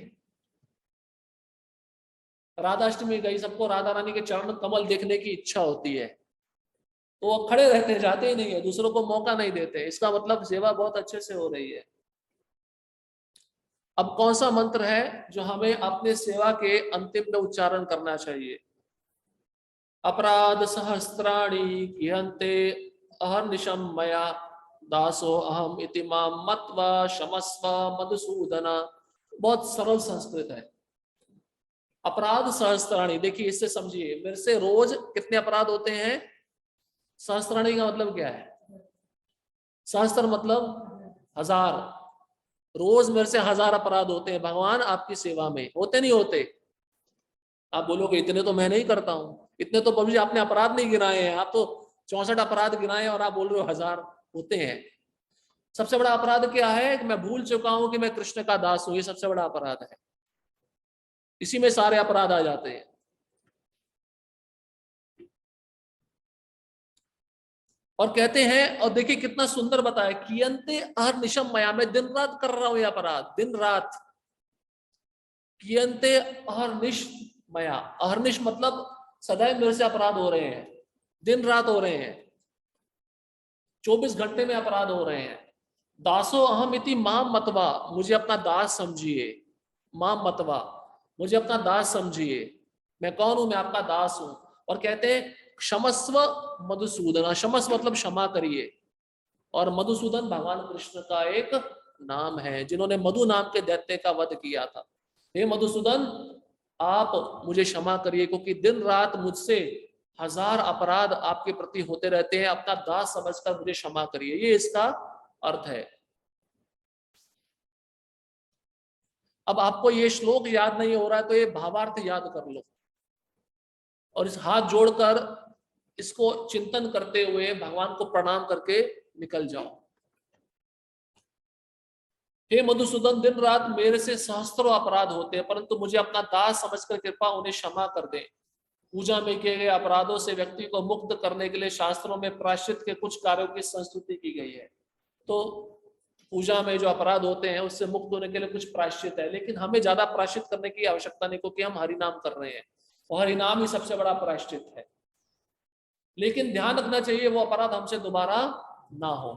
राधाष्टमी गई, सबको राधा रानी के चरण कमल देखने की इच्छा होती है, तो वो खड़े रहते हैं, जाते ही नहीं है, दूसरों को मौका नहीं देते। इसका मतलब सेवा बहुत अच्छे से हो रही है। अब कौन सा मंत्र है जो हमें अपने सेवा के अंतिम में उच्चारण करना चाहिए? अपराध सहस्त्राणि किहन्ते अहर्निशम मया दासो अहम इति माम मत्वा क्षमस्व मधुसूदन। बहुत सरल संस्कृत है। अपराध सहस्त्राणि, देखिए इससे समझिए, मेरे से रोज कितने अपराध होते हैं? सहस्त्राणी का मतलब क्या है? सहस्त्र मतलब हजार। रोज मेरे से 1000 अपराध होते हैं भगवान आपकी सेवा में, होते नहीं होते? आप बोलोगे इतने तो मैं नहीं करता हूं, इतने तो प्रभु जी आपने अपराध नहीं गिनाए हैं, आप तो 64 अपराध गिनाए और आप बोल रहे हो 1000 होते हैं। सबसे बड़ा अपराध क्या है? कि मैं भूल चुका हूं कि मैं कृष्ण का दास हूं, ये सबसे बड़ा अपराध है। इसी में सारे अपराध आ जाते हैं। और कहते हैं, और देखिए कितना सुंदर बताया, कियंते अहर्निशम मया, मैं दिन रात कर रहा हूं ये अपराध, दिन रात। कियंते अहर्निश मया, अहर्निश मतलब सदैव मेरे से अपराध हो रहे हैं, दिन रात हो रहे हैं, 24 घंटे में अपराध हो रहे हैं। दासो अहम इति माम मतवा, मुझे अपना दास समझिए। माम मतवा, मुझे अपना दास समझिए। मैं कौन हूं? मैं आपका दास हूं। और कहते हैं क्षमस्व मधुसूदन, क्षमस्व मतलब क्षमा करिए। और मधुसूदन भगवान कृष्ण का एक नाम है, जिन्होंने मधु नाम के दैत्य का वध किया था। हे मधुसूदन, आप मुझे क्षमा करिए, क्योंकि दिन रात मुझसे 1000 अपराध आपके प्रति होते रहते हैं, अपना दास समझकर मुझे क्षमा करिए। ये इसका अर्थ है। अब आपको ये श्लोक याद नहीं हो रहा है तो ये भावार्थ याद कर लो, और इस हाथ जोड़कर इसको चिंतन करते हुए भगवान को प्रणाम करके निकल जाओ। हे मधुसूदन, दिन रात मेरे से सहस्त्रों अपराध होते हैं, परंतु मुझे अपना दास समझकर कृपा उन्हें क्षमा कर दे। पूजा में किए गए अपराधों से व्यक्ति को मुक्त करने के लिए शास्त्रों में प्रायश्चित के कुछ कार्यों की संस्तुति की गई है। तो पूजा में जो अपराध होते हैं उससे मुक्त होने के लिए कुछ प्रायश्चित है, लेकिन हमें ज्यादा प्रायश्चित करने की आवश्यकता नहीं, क्योंकि हम हरिनाम कर रहे हैं और हरिनाम ही सबसे बड़ा प्रायश्चित है। लेकिन ध्यान रखना चाहिए वो अपराध हमसे दोबारा ना हो।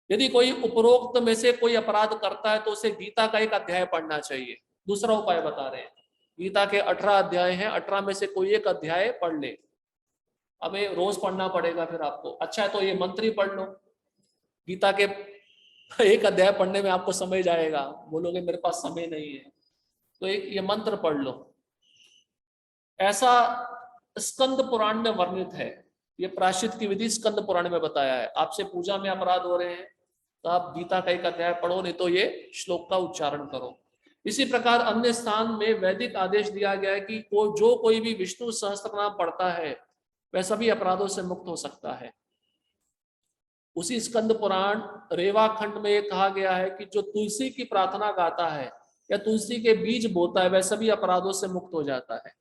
यदि कोई उपरोक्त में से कोई अपराध करता है तो उसे गीता का एक अध्याय पढ़ना चाहिए। दूसरा उपाय बता रहे हैं, गीता के 18 अध्याय हैं, 18 में से कोई एक अध्याय पढ़ ले। अब ये रोज पढ़ना पड़ेगा फिर आपको, अच्छा है तो ये मंत्र ही पढ़ लो। गीता के एक अध्याय पढ़ने में आपको समय जाएगा, बोलोगे मेरे पास समय नहीं है, तो एक ये मंत्र पढ़ लो। ऐसा स्कंद पुराण में वर्णित है, ये प्रायश्चित की विधि स्कंद पुराण में बताया है। आपसे पूजा में अपराध हो रहे हैं तो आप गीता का एक अध्याय पढ़ो, नहीं तो ये श्लोक का उच्चारण करो। इसी प्रकार अन्य स्थान में वैदिक आदेश दिया गया है कि जो कोई भी विष्णु सहस्त्र नाम पढ़ता है वह सभी अपराधों से मुक्त हो सकता है। उसी स्कंद पुराण रेवा खंड में कहा गया है कि जो तुलसी की प्रार्थना गाता है या तुलसी के बीज बोता है वह सभी अपराधों से मुक्त हो जाता है।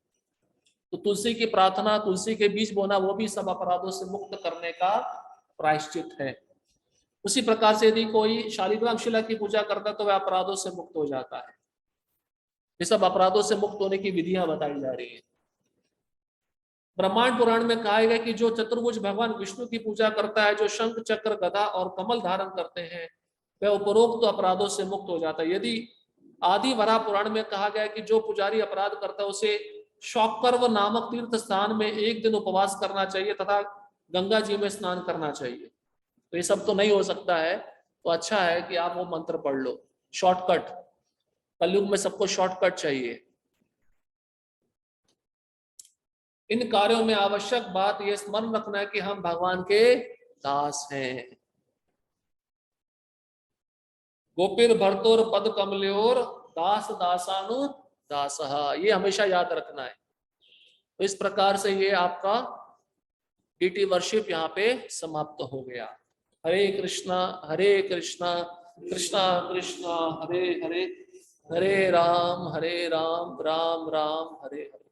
तो तुलसी की प्रार्थना, तुलसी के बीज बोना, वो भी सब अपराधों से मुक्त करने का प्रायश्चित है। उसी प्रकार से यदि कोई शालिग्राम शिला की पूजा करता है तो वह अपराधों से मुक्त हो जाता है। ये सब अपराधों से मुक्त होने की विधियां बताई जा रही है। ब्रह्मांड पुराण में कहा गया कि जो चतुर्भुज भगवान विष्णु की पूजा करता है, जो शंख चक्र गदा और कमल धारण करते हैं, वह उपरोक्त अपराधों से मुक्त हो जाता है। यदि आदि वरा पुराण में कहा गया कि जो पुजारी अपराध करता है उसे शौकर्व नामक तीर्थ स्थान में एक दिन उपवास करना चाहिए तथा गंगा जी में स्नान करना चाहिए। तो ये सब तो नहीं हो सकता है, तो अच्छा है कि आप वो मंत्र पढ़ लो, शॉर्टकट। कलयुग में सबको शॉर्टकट चाहिए। इन कार्यों में आवश्यक बात यह स्मरण रखना है कि हम भगवान के दास हैं। गोपीर भरतोर पद कमल्योर दास दासानु दासः, ये हमेशा याद रखना है। तो इस प्रकार से ये आपका डीटी वर्शिप यहाँ पे समाप्त हो गया। हरे कृष्णा कृष्णा कृष्णा हरे हरे, हरे राम राम राम हरे हरे।